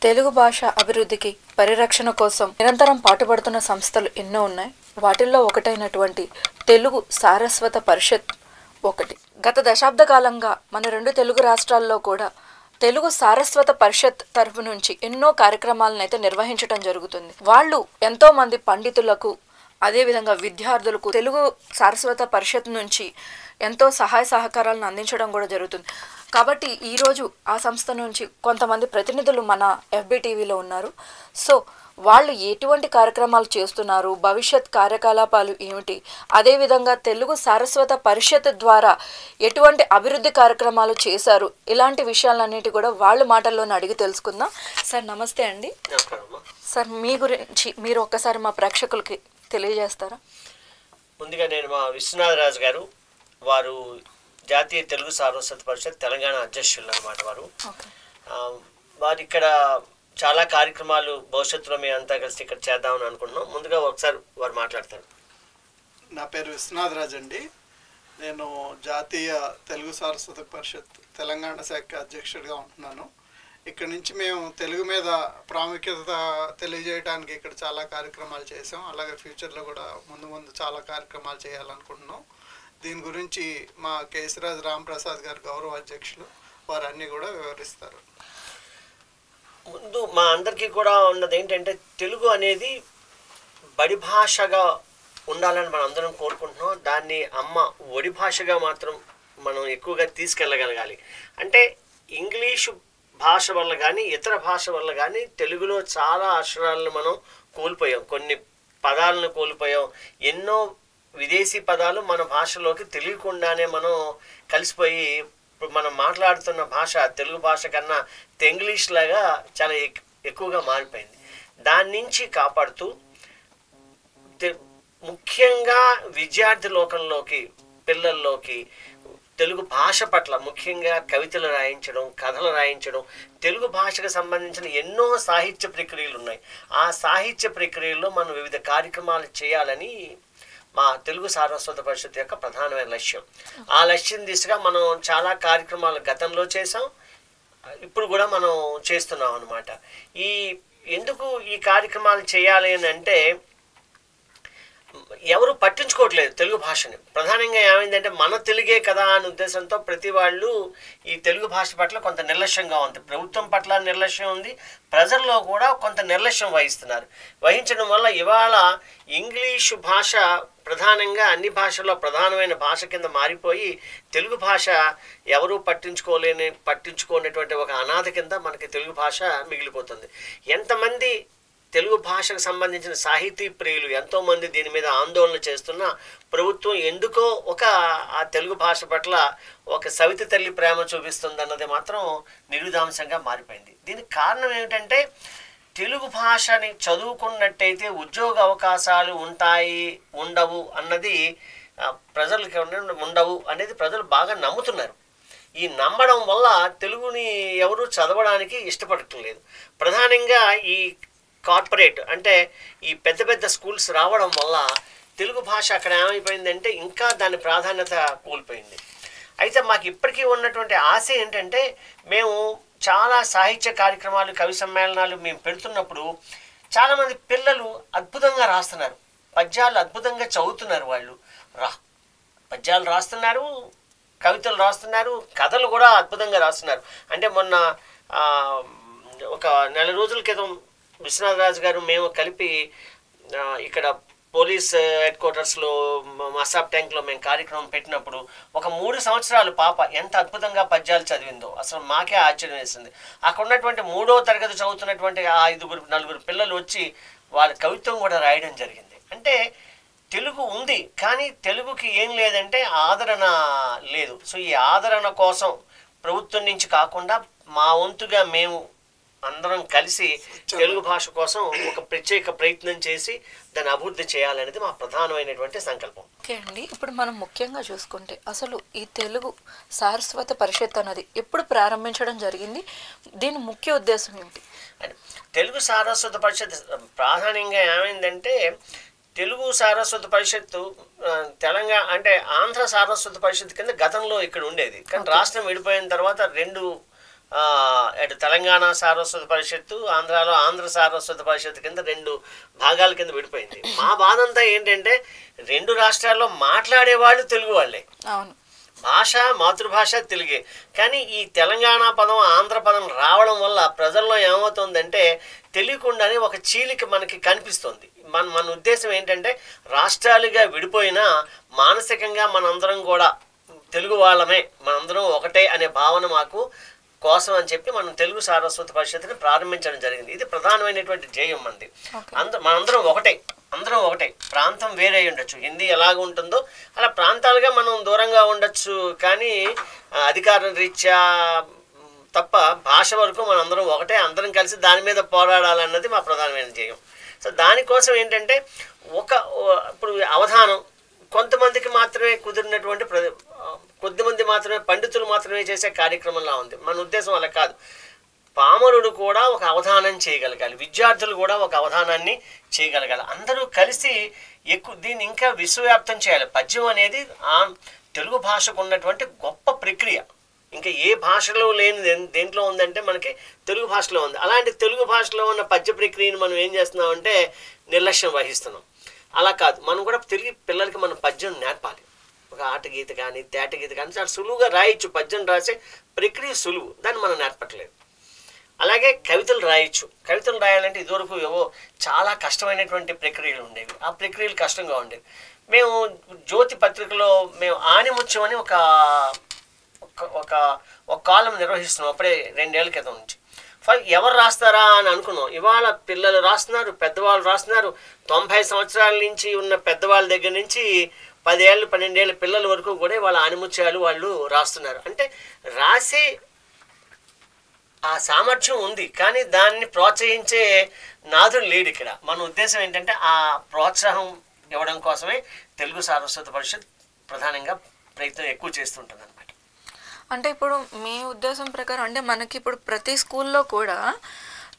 తెలుగు భాష అభివృద్ధికి పరిరక్షణ కోసం నిరంతరం పాటుపడుతున్న సంస్థలు ఎన్నో ఉన్నాయి. వాటిల్లో ఒకటైనటువంటి తెలుగు సారస్వత పరిషత్ ఒకటి. గత దశాబ్ద కాలంగా మన రెండు తెలుగు రాష్ట్రాల్లో కూడా తెలుగు సారస్వత పరిషత్ తరఫు నుంచి ఎన్నో కార్యక్రమాలను అయితే నిర్వహించడం జరుగుతుంది. వాళ్ళు ఎంతో మంది పండితులకు అదేవిధంగా విద్యార్థులకు తెలుగు సారస్వత పరిషత్ నుంచి ఎంతో సహాయ సహకారాలను అందించడం కూడా జరుగుతుంది. కాబట్టి ఈరోజు ఆ సంస్థ నుంచి కొంతమంది ప్రతినిధులు మన FBTVలో ఉన్నారు. సో వాళ్ళు ఎటువంటి కార్యక్రమాలు చేస్తున్నారు, భవిష్యత్ కార్యకలాపాలు ఏమిటి, అదేవిధంగా తెలుగు సారస్వత పరిషత్ ద్వారా ఎటువంటి అభివృద్ధి కార్యక్రమాలు చేశారు, ఇలాంటి విషయాలన్నిటి కూడా వాళ్ళ మాటల్లోనే అడిగి తెలుసుకుందాం. సార్ నమస్తే అండి. సార్ మీ గురించి మీరు ఒక్కసారి మా ప్రేక్షకులకి తెలియజేస్తారా? ముందుగా నేను మా విశ్వనాథరాజు గారు, వారు జాతీయ తెలుగు సారస్వత పరిషత్ తెలంగాణ అధ్యక్షులు అన్నమాట. వారు ఇక్కడ చాలా కార్యక్రమాలు భవిష్యత్తులో మేము అంతా కలిసి ఇక్కడ చేద్దామని అనుకుంటున్నాం. ముందుగా ఒకసారి వారు మాట్లాడతారు. నా పేరు విశ్వనాథరాజు అండి. నేను జాతీయ తెలుగు సారస్వత పరిషత్ తెలంగాణ శాఖ అధ్యక్షుడిగా ఉంటున్నాను. ఇక్కడ నుంచి మేము తెలుగు మీద ప్రాముఖ్యత తెలియజేయడానికి ఇక్కడ చాలా కార్యక్రమాలు చేసాం. అలాగే ఫ్యూచర్లో కూడా ముందు చాలా కార్యక్రమాలు చేయాలనుకుంటున్నాం. దీని గురించి మా కేశరాజ్ రాంప్రసాద్ గారు గౌరవ అధ్యక్షులు, వారు అన్నీ కూడా వివరిస్తారు. ముందు మా అందరికీ కూడా ఉన్నది ఏంటంటే, తెలుగు అనేది బడి భాషగా ఉండాలని మనం అందరం కోరుకుంటున్నాం. దాన్ని అమ్మ ఒడి భాషగా మాత్రం మనం ఎక్కువగా తీసుకెళ్ళగలగాలి. అంటే ఇంగ్లీషు భాష వల్ల కానీ ఇతర భాష వల్ల కానీ తెలుగులో చాలా అక్షరాలను మనం కోల్పోయాం, కొన్ని పదాలను కోల్పోయాం. ఎన్నో విదేశీ పదాలు మన భాషలోకి తెలియకుండానే మనం కలిసిపోయి మనం మాట్లాడుతున్న భాష తెలుగు భాష కన్నా ఇంగ్లీష్ లాగా చాలా ఎక్కువగా మారిపోయింది. దాని నుంచి కాపాడుతూ ముఖ్యంగా విద్యార్థి లోకంలోకి, పిల్లల్లోకి తెలుగు భాష పట్ల ముఖ్యంగా కవితలు రాయించడం, కథలు రాయించడం, తెలుగు భాషకు సంబంధించిన ఎన్నో సాహిత్య ప్రక్రియలు ఉన్నాయి. ఆ సాహిత్య ప్రక్రియల్లో మనం వివిధ కార్యక్రమాలు చేయాలని మా తెలుగు సారస్వత పరిషత్ యొక్క ప్రధానమైన లక్ష్యం. ఆ లక్ష్యం దిశగా మనం చాలా కార్యక్రమాలు గతంలో చేసాం, ఇప్పుడు కూడా మనం చేస్తున్నాం అన్నమాట. ఎందుకు ఈ కార్యక్రమాలు చేయాలి అని అంటే, ఎవరు పట్టించుకోవట్లేదు తెలుగు భాషని. ప్రధానంగా ఏమైందంటే, మన తెలుగే కదా అనే ఉద్దేశంతో ప్రతి వాళ్ళు ఈ తెలుగు భాష పట్ల కొంత నిర్లక్ష్యంగా ఉంది. ప్రభుత్వం పట్ల నిర్లక్ష్యం ఉంది, ప్రజల్లో కూడా కొంత నిర్లక్ష్యం వహించడం వల్ల ఇవాళ ఇంగ్లీషు భాష ప్రధానంగా అన్ని భాషల్లో ప్రధానమైన భాష కింద మారిపోయి తెలుగు భాష ఎవరూ పట్టించుకోనటువంటి ఒక అనాథ కింద మనకి తెలుగు భాష మిగిలిపోతుంది. ఎంతమంది తెలుగు భాషకు సంబంధించిన సాహితీ ప్రియులు ఎంతోమంది దీని మీద ఆందోళన చేస్తున్నా ప్రభుత్వం ఎందుకో ఆ తెలుగు భాష పట్ల ఒక సవితి తల్లి ప్రేమ చూపిస్తుంది అన్నది మాత్రం నిరుదాంశంగా మారిపోయింది. దీనికి కారణం ఏమిటంటే, తెలుగు భాషని చదువుకున్నట్టయితే ఉద్యోగ అవకాశాలు ఉండవు అన్నది ప్రజలకి ఉండవు అనేది ప్రజలు బాగా నమ్ముతున్నారు. ఈ నమ్మడం వల్ల తెలుగుని ఎవరు చదవడానికి ఇష్టపడటం లేదు. ప్రధానంగా ఈ కార్పొరేట్ అంటే ఈ పెద్ద పెద్ద స్కూల్స్ రావడం వల్ల తెలుగు భాష అక్కడ ఏమైపోయిందంటే ఇంకా దాని ప్రాధాన్యత కోల్పోయింది. అయితే మాకు ఇప్పటికీ ఉన్నటువంటి ఆశ ఏంటంటే, మేము చాలా సాహిత్య కార్యక్రమాలు, కవి సమ్మేళనాలు మేము పెడుతున్నప్పుడు చాలామంది పిల్లలు అద్భుతంగా రాస్తున్నారు, పద్యాలు అద్భుతంగా చదువుతున్నారు. వాళ్ళు పద్యాలు రాస్తున్నారు, కవితలు రాస్తున్నారు, కథలు కూడా అద్భుతంగా రాస్తున్నారు. అంటే మొన్న ఒక నెల రోజుల క్రితం విశ్వనాథరాజు గారు మేము కలిపి ఇక్కడ పోలీస్ హెడ్ క్వార్టర్స్లో మసాబ్ ట్యాంక్లో మేము కార్యక్రమం పెట్టినప్పుడు ఒక 3 సంవత్సరాలు పాప ఎంత అద్భుతంగా పద్యాలు చదివిందో అసలు మాకే ఆశ్చర్యం వేసింది. అక్కడ ఉన్నటువంటి 3వ తరగతి చదువుతున్నటువంటి 5-4 పిల్లలు వచ్చి వాళ్ళ కవిత్వం కూడా రాయడం జరిగింది. అంటే తెలుగు ఉంది, కానీ తెలుగుకి ఏం లేదంటే ఆదరణ లేదు. సో ఈ ఆదరణ కోసం ప్రభుత్వం నుంచి కాకుండా మా వంతుగా మేము అందరం కలిసి తెలుగు భాష కోసం ఒక ప్రత్యేక ప్రయత్నం చేసి దాన్ని అభివృద్ధి చేయాలనేది మా ప్రధానమైనటువంటి సంకల్పం. ఓకే అండి, ఇప్పుడు మనం ముఖ్యంగా చూసుకుంటే అసలు ఈ తెలుగు సారస్వత పరిషత్ అన్నది ఎప్పుడు ప్రారంభించడం జరిగింది, దీని ముఖ్య ఉద్దేశం ఏంటి? తెలుగు సారస్వత పరిషత్ ప్రాధాన్యంగా ఏమైందంటే, తెలుగు సారస్వత పరిషత్తు తెలంగాణ అంటే ఆంధ్ర సారస్వత పరిషత్ కింద గతంలో ఇక్కడ ఉండేది. కానీ రాష్ట్రం విడిపోయిన తర్వాత 2 అటు తెలంగాణ సారస్వత పరిషత్తు, ఆంధ్రాలో ఆంధ్ర సారస్వత పరిషత్తు కింద 2 భాగాల కింద విడిపోయింది. మా బాధ అంతా ఏంటంటే 2 రాష్ట్రాల్లో మాట్లాడేవాళ్ళు తెలుగు వాళ్ళే, అవును, భాష మాతృభాష తెలుగే. కానీ ఈ తెలంగాణ పదం ఆంధ్ర పదం రావడం వల్ల ప్రజల్లో ఏమవుతుందంటే తెలియకుండానే ఒక చీలిక మనకి కనిపిస్తుంది. మన ఉద్దేశం ఏంటంటే రాష్ట్రాలుగా విడిపోయినా మానసికంగా మనందరం కూడా తెలుగు వాళ్ళమే, మనందరం ఒకటే అనే భావన మాకు కోసం అని చెప్పి మనం తెలుగు సారస్వత పరిషత్తుని ప్రారంభించడం జరిగింది. ఇది ప్రధానమైనటువంటి ధ్యేయం మంది. మనందరం ఒకటే, అందరం ఒకటే. ప్రాంతం వేరే ఉండొచ్చు, హిందీ ఎలాగ ఉంటుందో అలా ప్రాంతాలుగా మనం దూరంగా ఉండొచ్చు, కానీ అధికారం రీత్యా తప్ప భాష వరకు మనందరం ఒకటే, అందరం కలిసి దాని మీద పోరాడాలన్నది మా ప్రధానమైన ధ్యేయం. సో దానికోసం ఏంటంటే ఇప్పుడు అవధానం కొంతమందికి మాత్రమే కుదిరినటువంటి కొద్దిమంది మాత్రమే పండితులు మాత్రమే చేసే కార్యక్రమంలా ఉంది. మన ఉద్దేశం అలా కాదు. పామరుడు కూడా ఒక అవధానం చేయగలగాలి, విద్యార్థులు కూడా ఒక అవధానాన్ని చేయగలగాలి. అందరూ కలిసి దీన్ని ఇంకా విశ్వవ్యాప్తం చేయాలి. పద్యం అనేది తెలుగు భాషకు ఉన్నటువంటి గొప్ప ప్రక్రియ. ఇంకా ఏ భాషలో లేని దేంట్లో ఉందంటే మనకి తెలుగు భాషలో ఉంది. అలాంటి తెలుగు భాషలో ఉన్న పద్య ప్రక్రియను మనం ఏం చేస్తున్నామంటే నిర్లక్ష్యం వహిస్తున్నాం. అలా కాదు, మనం కూడా తెలుగు పిల్లలకి మనం పద్యం నేర్పాలి. ఒక ఆట గీత కానీ తేట గీత కానీ చాలా సులువుగా రాయొచ్చు. పద్యం రాసే ప్రక్రియ సులువు, దాన్ని మనం నేర్పట్లేదు. అలాగే కవితలు రాయొచ్చు. కవితలు రాయాలంటే ఇదివరకు ఏవో చాలా కష్టమైనటువంటి ప్రక్రియలు ఉండేవి, ఆ ప్రక్రియలు కష్టంగా ఉండేవి. మేము జ్యోతి పత్రికలో మేము ఆణిముత్యం అని ఒక కాలం నిర్వహిస్తున్నాం అప్పుడే 2 ఏళ్ల క్రితం నుంచి. ఎవరు రాస్తారా అని అనుకున్నాం. ఇవాళ పిల్లలు రాస్తున్నారు, పెద్దవాళ్ళు రాస్తున్నారు. 90 సంవత్సరాల నుంచి ఉన్న పెద్దవాళ్ళ దగ్గర నుంచి 10 ఏళ్ళు 12 ఏళ్ళ పిల్లల వరకు కూడా వాళ్ళ ఆణిముత్యాలు వాళ్ళు రాస్తున్నారు. అంటే రాసే ఆ సామర్థ్యం ఉంది, కానీ దాన్ని ప్రోత్సహించే నాదుడు లేడు ఇక్కడ. మన ఉద్దేశం ఏంటంటే ఆ ప్రోత్సాహం ఇవ్వడం కోసమే తెలుగు సారస్వత పరిషత్ ప్రధానంగా ప్రయత్నం ఎక్కువ చేస్తుంటుంది అనమాట. అంటే ఇప్పుడు మీ ఉద్దేశం ప్రకారం అంటే మనకి ఇప్పుడు ప్రతి స్కూల్లో కూడా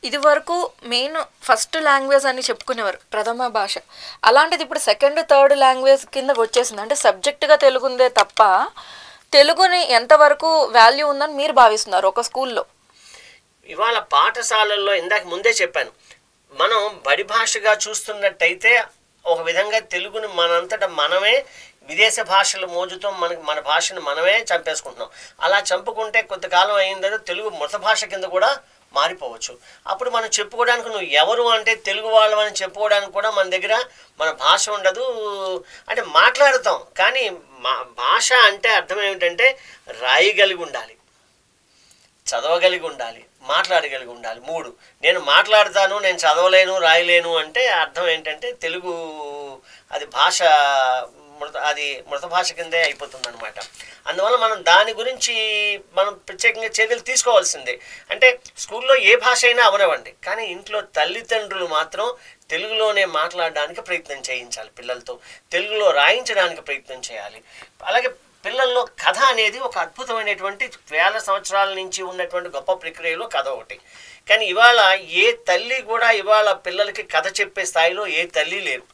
ఇది వరకు మెయిన్ ఫస్ట్ లాంగ్వేజ్ అని చెప్పుకునేవారు, ప్రథమ భాష. అలాంటిది ఇప్పుడు సెకండ్ థర్డ్ లాంగ్వేజ్ కింద వచ్చేసింది. అంటే సబ్జెక్టుగా తెలుగు ఉందే తప్ప తెలుగుని ఎంతవరకు వాల్యూ ఉందని మీరు భావిస్తున్నారు ఒక స్కూల్లో? ఇవాళ పాఠశాలల్లో ఇందాక ముందే చెప్పాను, మనం బడి భాషగా చూస్తున్నట్టయితే ఒక విధంగా తెలుగుని మనంతటా మనమే విదేశ భాషల మోజుతో మన భాషను మనమే చంపేసుకుంటున్నాం. అలా చంపుకుంటే కొంతకాలం అయిందో తెలుగు మృత భాష కింద కూడా మారిపోవచ్చు. అప్పుడు మనం చెప్పుకోవడానికి నువ్వు ఎవరు అంటే తెలుగు వాళ్ళని చెప్పుకోవడానికి కూడా మన దగ్గర మన భాష ఉండదు. అంటే మాట్లాడుతాం, కానీ భాష అంటే అర్థం ఏమిటంటే రాయగలిగి ఉండాలి, చదవగలిగి ఉండాలి, మాట్లాడగలిగి ఉండాలి. 3. నేను మాట్లాడతాను, నేను చదవలేను, రాయలేను అంటే అర్థం ఏంటంటే తెలుగు అది భాష అది మృత భాష కిందే అయిపోతుంది అనమాట. అందువల్ల మనం దాని గురించి మనం ప్రత్యేకంగా చర్యలు తీసుకోవాల్సిందే. అంటే స్కూల్లో ఏ భాష అయినా అవనివ్వండి, కానీ ఇంట్లో తల్లిదండ్రులు మాత్రం తెలుగులోనే మాట్లాడడానికి ప్రయత్నం చేయించాలి, పిల్లలతో తెలుగులో రాయించడానికి ప్రయత్నం చేయాలి. అలాగే పిల్లల్లో కథ అనేది ఒక అద్భుతమైనటువంటి 1000 సంవత్సరాల నుంచి ఉన్నటువంటి గొప్ప ప్రక్రియలో కథ ఒకటి. కానీ ఇవాళ ఏ తల్లి కూడా ఇవాళ పిల్లలకి కథ చెప్పే స్థాయిలో ఏ తల్లి లేరు.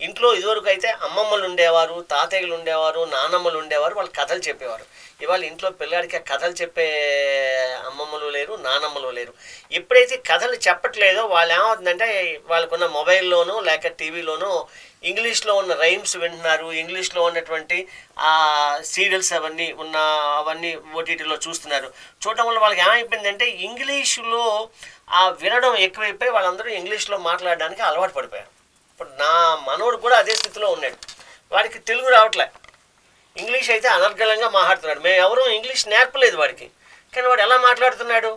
ఇంట్లో ఇదివరకు అయితే అమ్మమ్మలు ఉండేవారు, తాతయ్యలు ఉండేవారు, నానమ్మలు ఉండేవారు, వాళ్ళు కథలు చెప్పేవారు. ఇవాళ ఇంట్లో పిల్లాడికి కథలు చెప్పే అమ్మమ్మలు లేరు, నానమ్మలు లేరు. ఎప్పుడైతే కథలు చెప్పట్లేదో వాళ్ళు ఏమవుతుందంటే వాళ్ళకున్న మొబైల్లోనూ లేక టీవీలోనూ ఇంగ్లీష్లో ఉన్న రైమ్స్ వింటున్నారు, ఇంగ్లీష్లో ఉన్నటువంటి ఆ సీరియల్స్ అవన్నీ ఓటీటీలో చూస్తున్నారు. చూడటం వల్ల వాళ్ళకి ఏమైపోయిందంటే ఇంగ్లీషులో ఆ వినడం ఎక్కువైపోయి వాళ్ళందరూ ఇంగ్లీష్లో మాట్లాడడానికి అలవాటు పడిపోయారు. ఇప్పుడు నా మనోడు కూడా అదే స్థితిలో ఉన్నాడు, వాడికి తెలుగు రావట్లే, ఇంగ్లీష్ అయితే అనర్గళంగా మాట్లాడుతున్నాడు. మేము ఎవరూ ఇంగ్లీష్ నేర్పలేదు వాడికి, కానీ వాడు ఎలా మాట్లాడుతున్నాడు?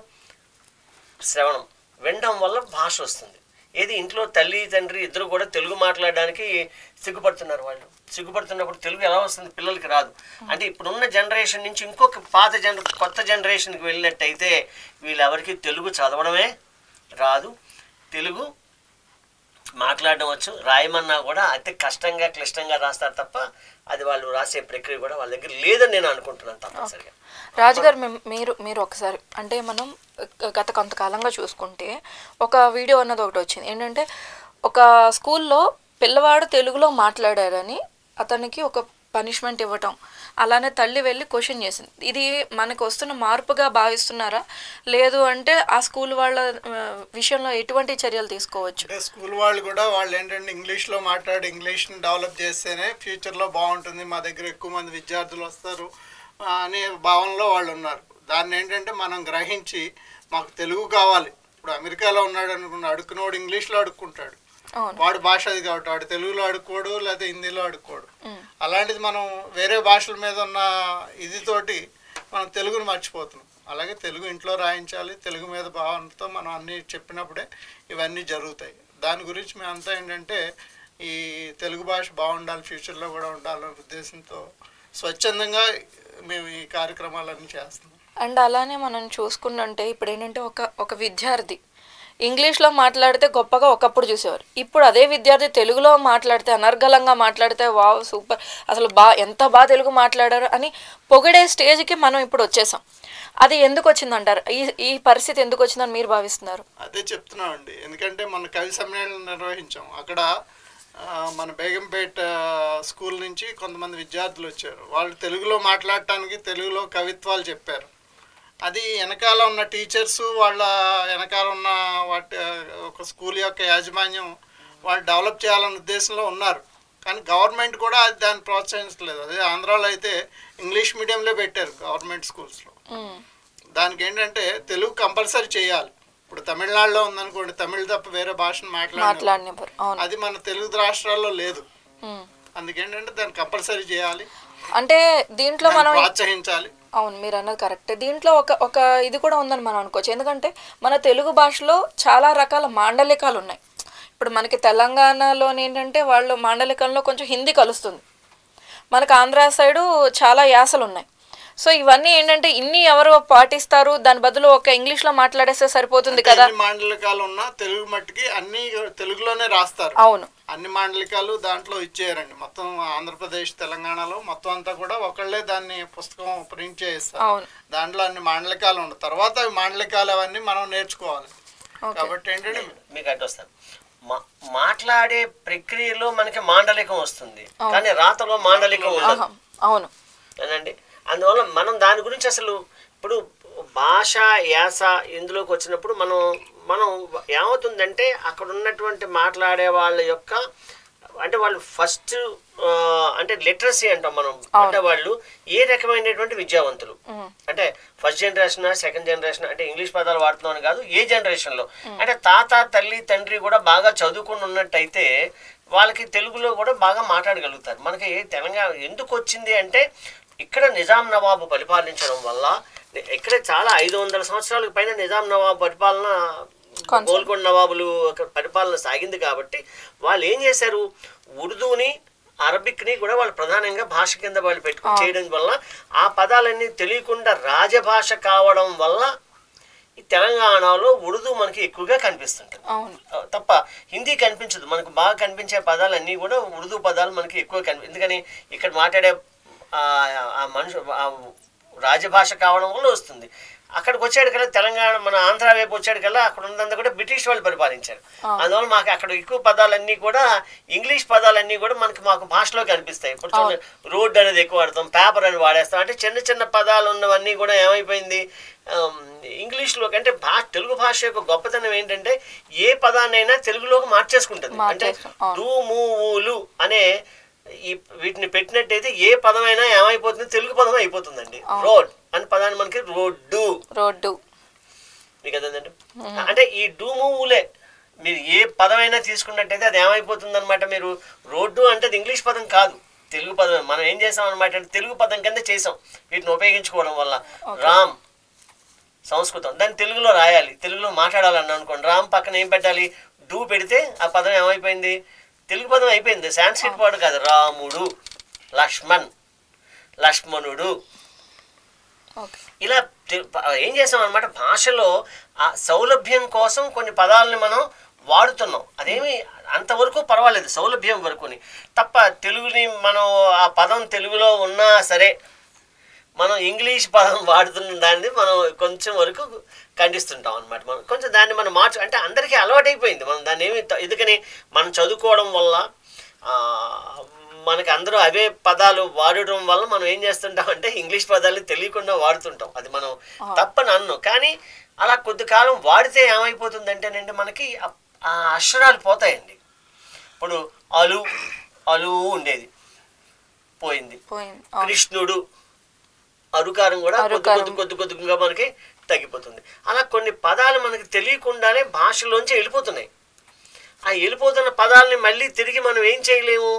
శ్రవణం, వినడం వల్ల భాష వస్తుంది. ఏది ఇంట్లో తల్లి తండ్రి ఇద్దరు కూడా తెలుగు మాట్లాడడానికి సిగ్గుపడుతున్నారు. వాళ్ళు సిగ్గుపడుతున్నప్పుడు తెలుగు ఎలా వస్తుంది? పిల్లలకి రాదు. అంటే ఇప్పుడున్న జనరేషన్ నుంచి ఇంకొక కొత్త జనరేషన్కి వెళ్ళినట్టయితే వీళ్ళెవరికి తెలుగు చదవడమే రాదు, తెలుగు మాట్లాడడం వచ్చు, రాయమన్నా కూడా అతి కష్టంగా క్లిష్టంగా రాస్తారు తప్ప అది వాళ్ళు రాసే ప్రక్రియ కూడా వాళ్ళ దగ్గర లేదని నేను అనుకుంటున్నాను తప్పనిసరిగా. రాజుగారు, మీరు ఒకసారి అంటే మనం గత కొంతకాలంగా చూసుకుంటే ఒక వీడియో అన్నది ఒకటి వచ్చింది. ఏంటంటే ఒక స్కూల్లో పిల్లవాడు తెలుగులో మాట్లాడారని అతనికి ఒక పనిష్మెంట్ ఇవ్వటం, అలానే తల్లి వెళ్ళి క్వశ్చన్ చేసింది. ఇది మనకు వస్తున్న మార్పుగా భావిస్తున్నారా? లేదు అంటే ఆ స్కూల్ వాళ్ళ విషయంలో ఎటువంటి చర్యలు తీసుకోవచ్చు? అంటే స్కూల్ వాళ్ళు కూడా వాళ్ళు ఏంటంటే ఇంగ్లీష్లో మాట్లాడి ఇంగ్లీష్ని డెవలప్ చేస్తేనే ఫ్యూచర్లో బాగుంటుంది, మా దగ్గర ఎక్కువ మంది విద్యార్థులు వస్తారు అనే భావనలో వాళ్ళు ఉన్నారు. దాన్ని ఏంటంటే మనం గ్రహించి మాకు తెలుగు కావాలి. ఇప్పుడు అమెరికాలో ఉన్నాడు అనుకున్న అడుక్కున్నవాడు ఇంగ్లీష్లో అడుక్కుంటాడు, వాడు భాష అది కాబట్టి వాడు తెలుగులో అడుక్కోడు లేదా హిందీలో అడుక్కోడు. అలాంటిది మనం వేరే భాషల మీద ఉన్న ఇదితోటి మనం తెలుగును మర్చిపోతున్నాం. అలాగే తెలుగు ఇంట్లో రాయించాలి, తెలుగు మీద భావనతో మనం అన్నీ చెప్పినప్పుడే ఇవన్నీ జరుగుతాయి. దాని గురించి మేమంతా ఏంటంటే ఈ తెలుగు భాష బాగుండాలి, ఫ్యూచర్లో కూడా ఉండాలనే ఉద్దేశంతో స్వచ్ఛందంగా మేము ఈ కార్యక్రమాలన్నీ చేస్తున్నాం. అండ్ అలానే మనం చూసుకుంటుంటే ఇప్పుడు ఏంటంటే ఒక విద్యార్థి ఇంగ్లీష్లో మాట్లాడితే గొప్పగా ఒకప్పుడు చూసేవారు. ఇప్పుడు అదే విద్యార్థి తెలుగులో మాట్లాడితే, అనర్గళంగా మాట్లాడితే వావ్ సూపర్, అసలు ఎంత బాగా తెలుగు మాట్లాడారు అని పొగిడే స్టేజ్కి మనం ఇప్పుడు వచ్చేసాం. అది ఎందుకు వచ్చిందంటారు? ఈ పరిస్థితి ఎందుకు వచ్చిందని మీరు భావిస్తున్నారు? అదే చెప్తున్నామండి. ఎందుకంటే మన కవి సమ్మేళనం నిర్వహించాం. అక్కడ మన బేగంపేట స్కూల్ నుంచి కొంతమంది విద్యార్థులు వచ్చారు. వాళ్ళు తెలుగులో మాట్లాడటానికి తెలుగులో కవిత్వాలు చెప్పారు. అది వెనకాల ఉన్న టీచర్సు, వాళ్ళ వెనకాల ఉన్న ఒక స్కూల్ యొక్క యాజమాన్యం వాళ్ళు డెవలప్ చేయాలనే ఉద్దేశంలో ఉన్నారు. కానీ గవర్నమెంట్ కూడా అది దాన్ని ప్రోత్సహించలేదు. అదే ఆంధ్రాలో అయితే ఇంగ్లీష్ మీడియంలో పెట్టారు గవర్నమెంట్ స్కూల్స్లో. దానికి ఏంటంటే తెలుగు కంపల్సరీ చేయాలి. ఇప్పుడు తమిళనాడులో ఉందనుకోండి, తమిళ తప్ప వేరే భాషను మాట్లాడినప్పుడు అది మన తెలుగు రాష్ట్రాల్లో లేదు. అందుకేంటంటే దాన్ని కంపల్సరీ చేయాలి, అంటే దీంట్లో మనం ప్రోత్సహించాలి. అవును, మీరు అన్నది కరెక్టే. దీంట్లో ఒక ఇది కూడా ఉందని మనం అనుకోవచ్చు. ఎందుకంటే మన తెలుగు భాషలో చాలా రకాల మాండలికాలు ఉన్నాయి. ఇప్పుడు మనకి తెలంగాణలోని ఏంటంటే వాళ్ళు మాండలికంలో కొంచెం హిందీ కలుస్తుంది, మనకు ఆంధ్ర సైడు చాలా యాసలు ఉన్నాయి. సో ఇవన్నీ ఏంటంటే ఇన్ని ఎవరు పాటిస్తారు? దాని బదులు ఒక ఇంగ్లీష్లో మాట్లాడేస్తే సరిపోతుంది కదా. మాండలికాలు ఉన్నా తెలుగు మట్టికి అన్ని తెలుగులోనే రాస్తారు. అవును, అన్ని మాండలికాలు దాంట్లో ఇచ్చేయారండి. మొత్తం ఆంధ్రప్రదేశ్ తెలంగాణలో మొత్తం అంతా కూడా ఒకళ్ళే దాన్ని పుస్తకం ప్రింట్ చేస్తారు. అవును, దాంట్లో అన్ని మాండలికాలు ఉండవు. తర్వాత మాండలికాలు అవన్నీ మనం నేర్చుకోవాలి. కాబట్టి ఏంటంటే మీకు అడ్డొస్తాను, మాట్లాడే ప్రక్రియలో మనకి మాండలికం వస్తుంది, కానీ రాతలో మాండలికం ఉండదు. అవును అనండి. అందువల్ల మనం దాని గురించి అసలు ఇప్పుడు భాష యాస ఇందులోకి వచ్చినప్పుడు మనం ఏమవుతుందంటే అక్కడ ఉన్నటువంటి మాట్లాడే వాళ్ళ యొక్క అంటే వాళ్ళు ఫస్ట్ అంటే లిటరసీ అంటాం మనం. అంటే వాళ్ళు ఏ రకమైనటువంటి విద్యావంతులు అంటే ఫస్ట్ జనరేషన్ సెకండ్ జనరేషన్ అంటే ఇంగ్లీష్ పదాలు వాడుతున్నామని కాదు, ఏ జనరేషన్లో అంటే తాత తల్లి తండ్రి కూడా బాగా చదువుకుని ఉన్నట్టయితే వాళ్ళకి తెలుగులో కూడా బాగా మాట్లాడగలుగుతారు. మనకి తెలంగాణ ఎందుకు వచ్చింది అంటే ఇక్కడ నిజాం నవాబు పరిపాలించడం వల్ల, ఇక్కడ చాలా 500 సంవత్సరాలకు పైన నిజాం నవాబు పరిపాలన, గోల్కొండ నవాబులు పరిపాలన సాగింది. కాబట్టి వాళ్ళు ఏం చేశారు, ఉర్దూని అరబిక్ని కూడా వాళ్ళు ప్రధానంగా భాష కింద వాళ్ళు పెట్టుకుని చేయడం వల్ల ఆ పదాలన్నీ తెలియకుండా రాజభాష కావడం వల్ల ఈ తెలంగాణలో ఉర్దూ మనకి ఎక్కువగా కనిపిస్తుంటుంది తప్ప హిందీ కనిపించదు. మనకు బాగా కనిపించే పదాలన్నీ కూడా ఉర్దూ పదాలు మనకి ఎక్కువ ఎందుకని ఇక్కడ మాట్లాడే ఆ మనుషు రాజభాష కావడం వల్ల వస్తుంది. అక్కడికి వచ్చేటికల్లా తెలంగాణ మన ఆంధ్ర వైపు వచ్చేటికల్లా అక్కడ ఉన్నంత కూడా బ్రిటిష్ వాళ్ళు పరిపాలించారు. అందువల్ల మాకు అక్కడ ఎక్కువ పదాలన్నీ కూడా ఇంగ్లీష్ పదాలన్నీ కూడా మాకు భాషలోకి అనిపిస్తాయి. ఇప్పుడు చూడండి, రోడ్ అనేది ఎక్కువ వాడతాం, పేపర్ అని వాడేస్తాం. అంటే చిన్న చిన్న పదాలు ఉన్నవన్నీ కూడా ఏమైపోయింది ఇంగ్లీష్లోకి. అంటే తెలుగు భాష యొక్క గొప్పతనం ఏంటంటే ఏ పదాన్నైనా తెలుగులోకి మార్చేసుకుంటుంది. అంటే డు ము ఊలు అనే వీటిని పెట్టినట్టయితే ఏ పదమైనా ఏమైపోతుంది, తెలుగు పదం అయిపోతుందండి. రోడ్ అనే పదాన్ని మనకి రోడ్డు మీకు అదేంటంటే అంటే ఈ డూములే మీరు ఏ పదమైనా తీసుకున్నట్టయితే అది ఏమైపోతుంది అనమాట. మీరు రోడ్డు అంటే అది ఇంగ్లీష్ పదం కాదు, తెలుగు పదం. మనం ఏం చేసాం అనమాట అంటే తెలుగు పదం కింద చేసాం వీటిని ఉపయోగించుకోవడం వల్ల. రామ్ సంస్కృతం, దాన్ని తెలుగులో రాయాలి, తెలుగులో మాట్లాడాలని అనుకోండి. రామ్ పక్కన ఏం పెట్టాలి, డూ పెడితే ఆ పదం ఏమైపోయింది, తెలుగు పదం అయిపోయింది. సాంస్క్రిట్ వర్డ్ కాదు. రాముడు, లక్ష్మణుడు, ఇలా ఏం చేస్తాం అనమాట. భాషలో ఆ సౌలభ్యం కోసం కొన్ని పదాలని మనం వాడుతున్నాం. అదేమి అంతవరకు పర్వాలేదు, సౌలభ్యం వరకుని తప్ప. తెలుగుని మనం ఆ పదం తెలుగులో ఉన్నా సరే మనం ఇంగ్లీష్ పదం వాడుతున్న దాన్ని మనం కొంచెం వరకు ఖండిస్తుంటాం అనమాట. మనం కొంచెం దాన్ని మనం అంటే అందరికీ అలవాటైపోయింది. మనం దాన్ని ఎందుకని మనం చదువుకోవడం వల్ల మనకి అందరూ అవే పదాలు వాడడం వల్ల మనం ఏం చేస్తుంటాం అంటే ఇంగ్లీష్ పదాలని తెలియకుండా వాడుతుంటాం. అది మనం తప్పని అన్ను, కానీ అలా కొద్ది కాలం వాడితే ఏమైపోతుందంటేనండి మనకి ఆ అక్షరాలు పోతాయండి. ఇప్పుడు అలు అలు ఉండేది, పోయింది. కృష్ణుడు అరుకారం కూడా కొద్దిగా మనకి తగ్గిపోతుంది. అలా కొన్ని పదాలు మనకి తెలియకుండానే భాషలోంచి వెళ్ళిపోతున్నాయి. ఆ వెళ్ళిపోతున్న పదాలని మళ్ళీ తిరిగి మనం ఏం చేయలేము,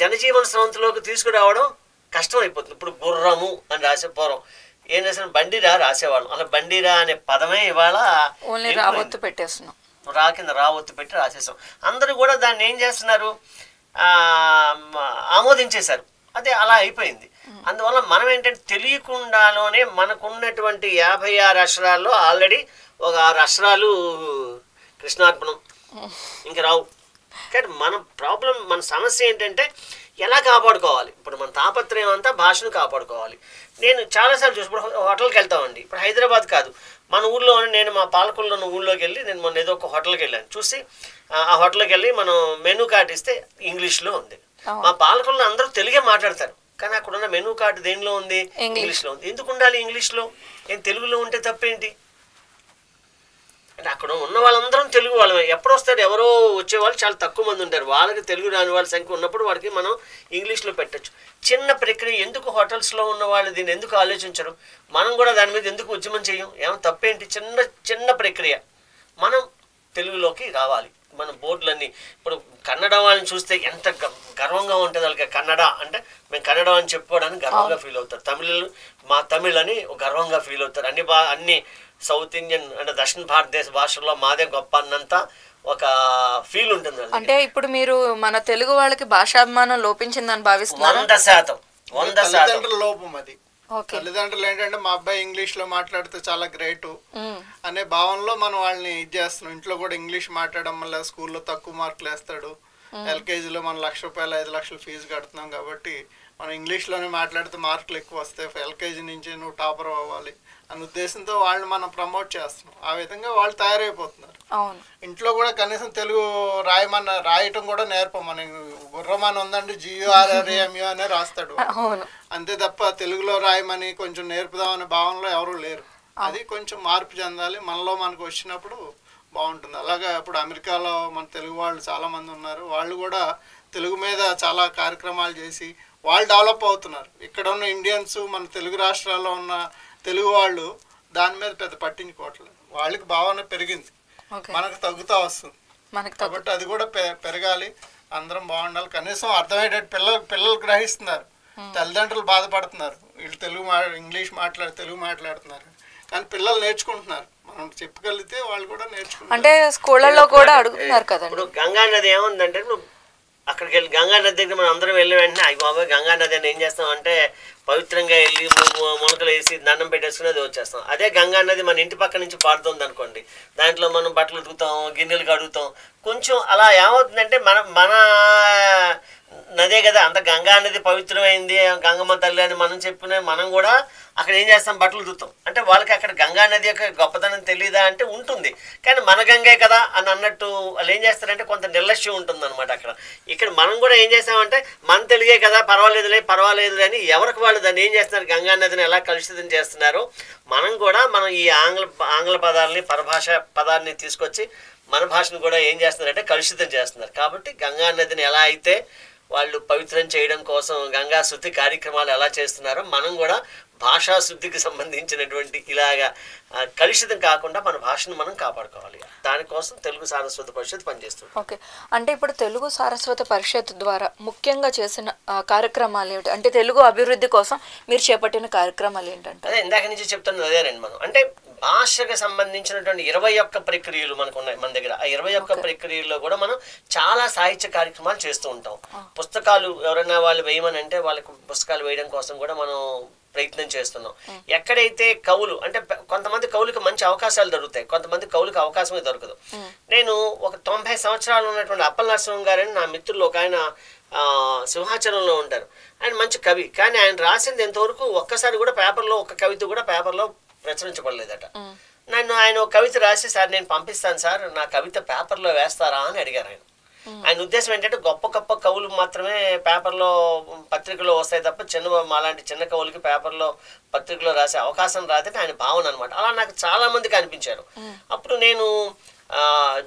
జనజీవన స్రవంతిలోకి తీసుకురావడం కష్టం అయిపోతుంది. ఇప్పుడు గుర్రము అని రాసే పూర్వం ఏం చేసిన బండిరా రాసేవాళ్ళం, అలా బండిరా అనే పదమే ఇవాళ రావొత్తు పెట్టేస్తున్నాం, కింద రావొత్తు పెట్టి రాసేసాం. అందరూ కూడా దాన్ని ఏం చేస్తున్నారు, ఆమోదించేశారు. అదే అలా అయిపోయింది. అందువల్ల మనం ఏంటంటే తెలియకుండాలోనే మనకున్నటువంటి 56 అక్షరాల్లో ఆల్రెడీ ఒక 6 అక్షరాలు కృష్ణార్పణం ఇంక రావు. కానీ మన ప్రాబ్లం, మన సమస్య ఏంటంటే ఎలా కాపాడుకోవాలి. ఇప్పుడు మన తాపత్రయం అంతా భాషను కాపాడుకోవాలి. నేను చాలాసార్లు చూసి, ఇప్పుడు హోటల్కి వెళ్తామండి. ఇప్పుడు హైదరాబాద్ కాదు, మన ఊళ్ళో, నేను మా పాలకుల్లో ఉన్న ఊళ్ళోకి వెళ్ళి నేను మొన్న ఏదో ఒక హోటల్కి వెళ్ళాను. చూసి ఆ హోటల్కి వెళ్ళి మనం మెనూ కార్డు ఇస్తే ఇంగ్లీష్లో ఉంది. మా పాలకుల్లో అందరూ తెలుగే మాట్లాడతారు, కానీ అక్కడ ఉన్న మెనూ కార్డు దేనిలో ఉంది, ఇంగ్లీష్లో ఉంది. ఎందుకు ఉండాలి ఇంగ్లీష్లో? ఏం తెలుగులో ఉంటే తప్పేంటి? అంటే అక్కడ ఉన్న వాళ్ళందరం తెలుగు వాళ్ళమే. ఎప్పుడు వస్తారు, ఎవరో వచ్చేవాళ్ళు చాలా తక్కువ మంది ఉంటారు. వాళ్ళకి తెలుగు రాని వాళ్ళ సంఖ్య ఉన్నప్పుడు వాడికి మనం ఇంగ్లీష్లో పెట్టచ్చు. చిన్న ప్రక్రియ. ఎందుకు హోటల్స్లో ఉన్న వాళ్ళు దీన్ని ఎందుకు ఆలోచించరు? మనం కూడా దాని మీద ఎందుకు ఉద్యమం చేయం? ఏమో తప్పేంటి? చిన్న ప్రక్రియ. మనం తెలుగులోకి రావాలి. మన బోర్డులన్నీ, ఇప్పుడు కన్నడ వాళ్ళని చూస్తే ఎంత గర్వంగా ఉంటుంది వాళ్ళకి. కన్నడ అంటే మేము కన్నడ అని చెప్పుకోవడానికి గర్వంగా ఫీల్ అవుతారు. తమిళలు మా తమిళ్ అని గర్వంగా ఫీల్ అవుతారు. అన్ని సౌత్ ఇండియన్ అంటే దక్షిణ భారతదేశ భాషల్లో మాదే గొప్ప అన్నంత ఒక ఫీల్ ఉంటుంది. అంటే ఇప్పుడు మీరు మన తెలుగు వాళ్ళకి భాషాభిమానం లోపించిందని భావిస్తున్నారు? 100% లోపం అది. తల్లిదండ్రులు ఏంటంటే మా అబ్బాయి ఇంగ్లీష్ లో మాట్లాడితే చాలా గ్రేట్ అనే భావనలో మనం వాళ్ళని ఇది చేస్తున్నాం. ఇంట్లో కూడా ఇంగ్లీష్ మాట్లాడడం వల్ల స్కూల్లో తక్కువ మార్కులు వేస్తాడు. ఎల్కేజీలో మనం ₹1,00,000 5,00,000 ఫీజు కడుతున్నాం కాబట్టి మనం ఇంగ్లీష్లోనే మాట్లాడితే మార్కులు ఎక్కువ వస్తాయి, ఎల్కేజీ నుంచి నువ్వు టాపర్ అవ్వాలి అనే ఉద్దేశంతో వాళ్ళని మనం ప్రమోట్ చేస్తున్నాం. ఆ విధంగా వాళ్ళు తయారైపోతున్నారు. ఇంట్లో కూడా కనీసం తెలుగు రాయటం కూడా నేర్పం. మన గుర్రమని ఉందండి, GURRAMU అనే రాస్తాడు అంతే తప్ప తెలుగులో రాయమని కొంచెం నేర్పుదామనే భావనలో ఎవరు లేరు. అది కొంచెం మార్పు చెందాలి. మనలో మనకు వచ్చినప్పుడు బాగుంటుంది. అలాగే ఇప్పుడు అమెరికాలో మన తెలుగు వాళ్ళు చాలామంది ఉన్నారు. వాళ్ళు కూడా తెలుగు మీద చాలా కార్యక్రమాలు చేసి వాళ్ళు డెవలప్ అవుతున్నారు. ఇక్కడ ఉన్న ఇండియన్స్, మన తెలుగు రాష్ట్రాల్లో ఉన్న తెలుగు వాళ్ళు దాని మీద పెద్ద పట్టించుకోవట్లేదు. వాళ్ళకి భావన పెరిగింది, మనకు తగ్గుతూ వస్తుంది. కాబట్టి అది కూడా పెరగాలి. అందరం బాగుండాలి. కనీసం అర్థమయ్యేటట్టు పిల్లలు గ్రహిస్తున్నారు. తల్లిదండ్రులు బాధపడుతున్నారు, వీళ్ళు ఇంగ్లీష్ తెలుగు మాట్లాడుతున్నారు, కానీ పిల్లలు నేర్చుకుంటున్నారు. మనం చెప్పగలిగితే వాళ్ళు కూడా నేర్చుకుంటారు. అంటే స్కూళ్ళలో కూడా అడుగుతున్నారు కదా. ఇప్పుడు గంగా నది ఏముందంటే, అక్కడికి వెళ్ళి గంగా నది దగ్గర మనం అందరం వెళ్ళి వెంటనే అయ్యి బాబాయ్ గంగా నది అని ఏం చేస్తామంటే పవిత్రంగా వెళ్ళి మునకలు వేసి దండం పెట్టేసుకుని అది వచ్చేస్తాం. అదే గంగా నది మన ఇంటి పక్క నుంచి పారుతుంది అనుకోండి, దాంట్లో మనం బట్టలు ఉతుకుతాం, గిన్నెలు కడుగుతాం. కొంచెం అలా ఏమవుతుందంటే మన నదే కదా, అంత గంగా నది పవిత్రమైంది, గంగమ్మ తల్లి అని మనం చెప్పిన మనం కూడా అక్కడ ఏం చేస్తాం, బట్టలు ఉతుకుతాం. అంటే వాళ్ళకి అక్కడ గంగా నది యొక్క గొప్పతనం తెలియదా అంటే ఉంటుంది, కానీ మన గంగే కదా అని అన్నట్టు వాళ్ళు ఏం చేస్తారంటే కొంత నిర్లక్ష్యం ఉంటుంది అనమాట అక్కడ. ఇక్కడ మనం కూడా ఏం చేస్తామంటే మన తెలుగే కదా, పర్వాలేదులే అని ఎవరికి వాళ్ళు దాన్ని ఏం చేస్తున్నారు, గంగా నదిని ఎలా కలుషితం చేస్తున్నారు. మనం ఈ ఆంగ్ల పదాలని, పరభాష పదాలని తీసుకొచ్చి మన భాషను కూడా ఏం చేస్తున్నారంటే కలుషితం చేస్తున్నారు. కాబట్టి గంగా నదిని ఎలా అయితే వాళ్ళు పవిత్రం చేయడం కోసం గంగా శుద్ధి కార్యక్రమాలు ఎలా చేస్తున్నారో మనం కూడా భాషా శుద్ధికి సంబంధించినటువంటి ఇలాగా కలుషితం కాకుండా మన భాషను మనం కాపాడుకోవాలి. దానికోసం తెలుగు సారస్వత పరిషత్ పనిచేస్తుంది. ఓకే, అంటే ఇప్పుడు తెలుగు సారస్వత పరిషత్ ద్వారా ముఖ్యంగా చేసిన కార్యక్రమాలు ఏమిటి? అంటే తెలుగు అభివృద్ధి కోసం మీరు చేపట్టిన కార్యక్రమాలు ఏంటంటే? అదే ఇందాక నుంచి చెప్తున్నది అదేనండి. మనం అంటే భాషకు సంబంధించినటువంటి 21 ప్రక్రియలు మనకు ఉన్నాయి మన దగ్గర. ఆ 21 ప్రక్రియల్లో కూడా మనం చాలా సాహిత్య కార్యక్రమాలు చేస్తూ ఉంటాం. పుస్తకాలు ఎవరైనా వాళ్ళు వేయమని అంటే వాళ్ళకి పుస్తకాలు వేయడం కోసం కూడా మనం ప్రయత్నం చేస్తున్నాం. ఎక్కడైతే కవులు అంటే కొంతమంది కవులకు మంచి అవకాశాలు దొరుకుతాయి, కొంతమంది కవులకు అవకాశమే దొరకదు. నేను ఒక 90 సంవత్సరాలు ఉన్నటువంటి అప్పల నరసింహం గారని నా మిత్రులు ఒక ఆయన సింహాచలంలో ఉంటారు. ఆయన మంచి కవి, కానీ ఆయన రాసింది ఎంతవరకు ఒక్కసారి కూడా పేపర్లో ఒక కవిత కూడా పేపర్లో ప్రచురించబడలేదట. ఆయన ఒక కవిత రాసి, సార్ నేను పంపిస్తాను సార్, నా కవిత పేపర్లో వేస్తారా అని అడిగారు ఆయన. ఆయన ఉద్దేశం ఏంటంటే గొప్ప గొప్ప కవులు మాత్రమే పేపర్లో పత్రికలో వస్తాయి తప్ప మాలాంటి చిన్న కవులకి పేపర్లో పత్రికలో రాసే అవకాశం రాదని ఆయన భావన అనమాట. అలా నాకు చాలా మంది కనిపించారు. అప్పుడు నేను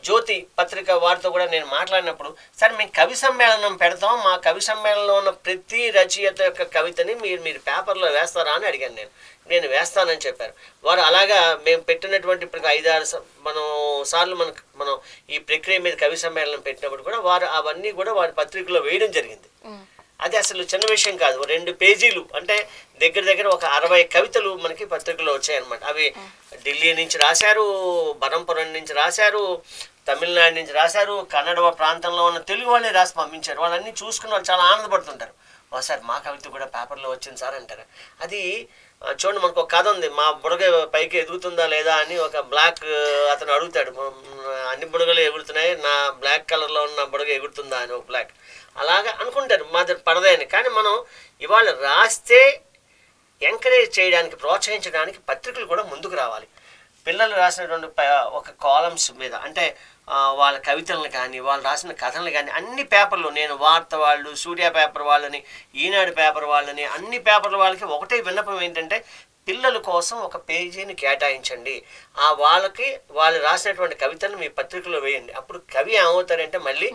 జ్యోతి పత్రిక వారితో కూడా నేను మాట్లాడినప్పుడు, సరే మేము కవి సమ్మేళనం పెడతాం, మా కవి సమ్మేళనంలో ఉన్న ప్రతి రచయిత యొక్క కవితని మీరు పేపర్లో వేస్తారా అని అడిగాను. నేను వేస్తానని చెప్పారు వారు. అలాగా మేము పెట్టినటువంటి ఇప్పుడు 5-6 సార్లు మనం ఈ ప్రక్రియ మీద కవి సమ్మేళనం పెట్టినప్పుడు కూడా వారు అవన్నీ కూడా వారి పత్రికలో వేయడం జరిగింది. అది అసలు చిన్న విషయం కాదు. 2 పేజీలు అంటే దగ్గర ఒక 60 కవితలు మనకి పత్రికలో వచ్చాయన్నమాట. అవి ఢిల్లీ నుంచి రాశారు, బరంపురం నుంచి రాశారు, తమిళనాడు నుంచి రాశారు, కన్నడ ప్రాంతంలో ఉన్న తెలుగు వాళ్ళే రాసి పంపించారు. వాళ్ళన్నీ చూసుకుని వాళ్ళు చాలా ఆనందపడుతుంటారు. సార్ మా కవిత కూడా పేపర్లో వచ్చింది సార్ అంటారు. అది చూడండి, మనకు ఒక కథ ఉంది, మా బుడగ పైకి ఎదుగుతుందా లేదా అని. ఒక బ్లాక్ అతను అడుగుతాడు, అన్ని బుడగలు ఎగురుతున్నాయి, నా బ్లాక్ కలర్లో ఉన్న బుడగ ఎగురుతుందా అని. ఒక బ్లాక్ అలాగా అనుకుంటారు మాది పడదే అని. కానీ మనం ఇవాళ రాస్తే ఎంకరేజ్ చేయడానికి, ప్రోత్సహించడానికి పత్రికలు కూడా ముందుకు రావాలి. పిల్లలు రాసినటువంటి ఒక కాలమ్స్ మీద అంటే వాళ్ళ కవితలను కానీ వాళ్ళు రాసిన కథలను కానీ అన్ని పేపర్లు, నేను వార్త వాళ్ళు, సూర్య పేపర్ వాళ్ళని, ఈనాడు పేపర్ వాళ్ళని, అన్ని పేపర్ల వాళ్ళకి ఒకటే విన్నపం ఏంటంటే పిల్లల కోసం ఒక పేజీని కేటాయించండి. వాళ్ళు రాసినటువంటి కవితలను మీ పత్రికలో వేయండి. అప్పుడు కవి ఏమవుతారంటే మళ్ళీ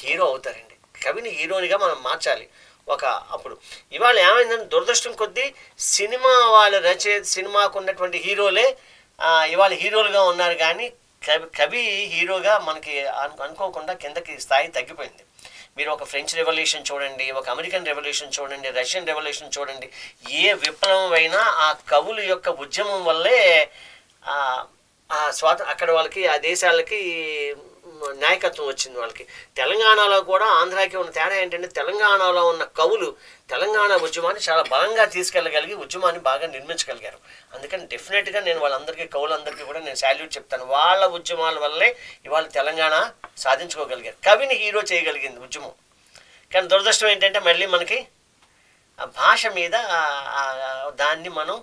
హీరో అవుతారండి. కవిని హీరోనిగా మనం మార్చాలి. అప్పుడు ఇవాళ ఏమైందంటే దురదృష్టం కొద్దీ సినిమాకు ఉన్నటువంటి హీరోలే ఇవాళ హీరోలుగా ఉన్నారు. కానీ కవి హీరోగా మనకి అనుకోకుండా కిందకి స్థాయి తగ్గిపోయింది. మీరు ఒక ఫ్రెంచ్ రెవల్యూషన్ చూడండి, ఒక అమెరికన్ రెవల్యూషన్ చూడండి, రష్యన్ రెవల్యూషన్ చూడండి, ఏ విప్లవం అయినా ఆ కవుల యొక్క ఉద్యమం వల్లే అక్కడ వాళ్ళకి ఆ దేశాలకి నాయకత్వం వచ్చింది. వాళ్ళకి తెలంగాణలో కూడా ఆంధ్రాకి ఉన్న తేడా ఏంటంటే తెలంగాణలో ఉన్న కవులు తెలంగాణ ఉద్యమాన్ని చాలా బలంగా తీసుకెళ్ళగలిగి ఉద్యమాన్ని బాగా నిర్మించగలిగారు. అందుకని డెఫినెట్గా నేను వాళ్ళందరికీ కవులందరికీ కూడా నేను శాల్యూట్ చెప్తాను. వాళ్ళ ఉద్యమాల వల్లే ఇవాళ తెలంగాణ సాధించుకోగలిగారు. కవిని హీరో చేయగలిగింది ఉద్యమం. కానీ దురదృష్టం ఏంటంటే మళ్ళీ మనకి భాష మీద దాన్ని మనం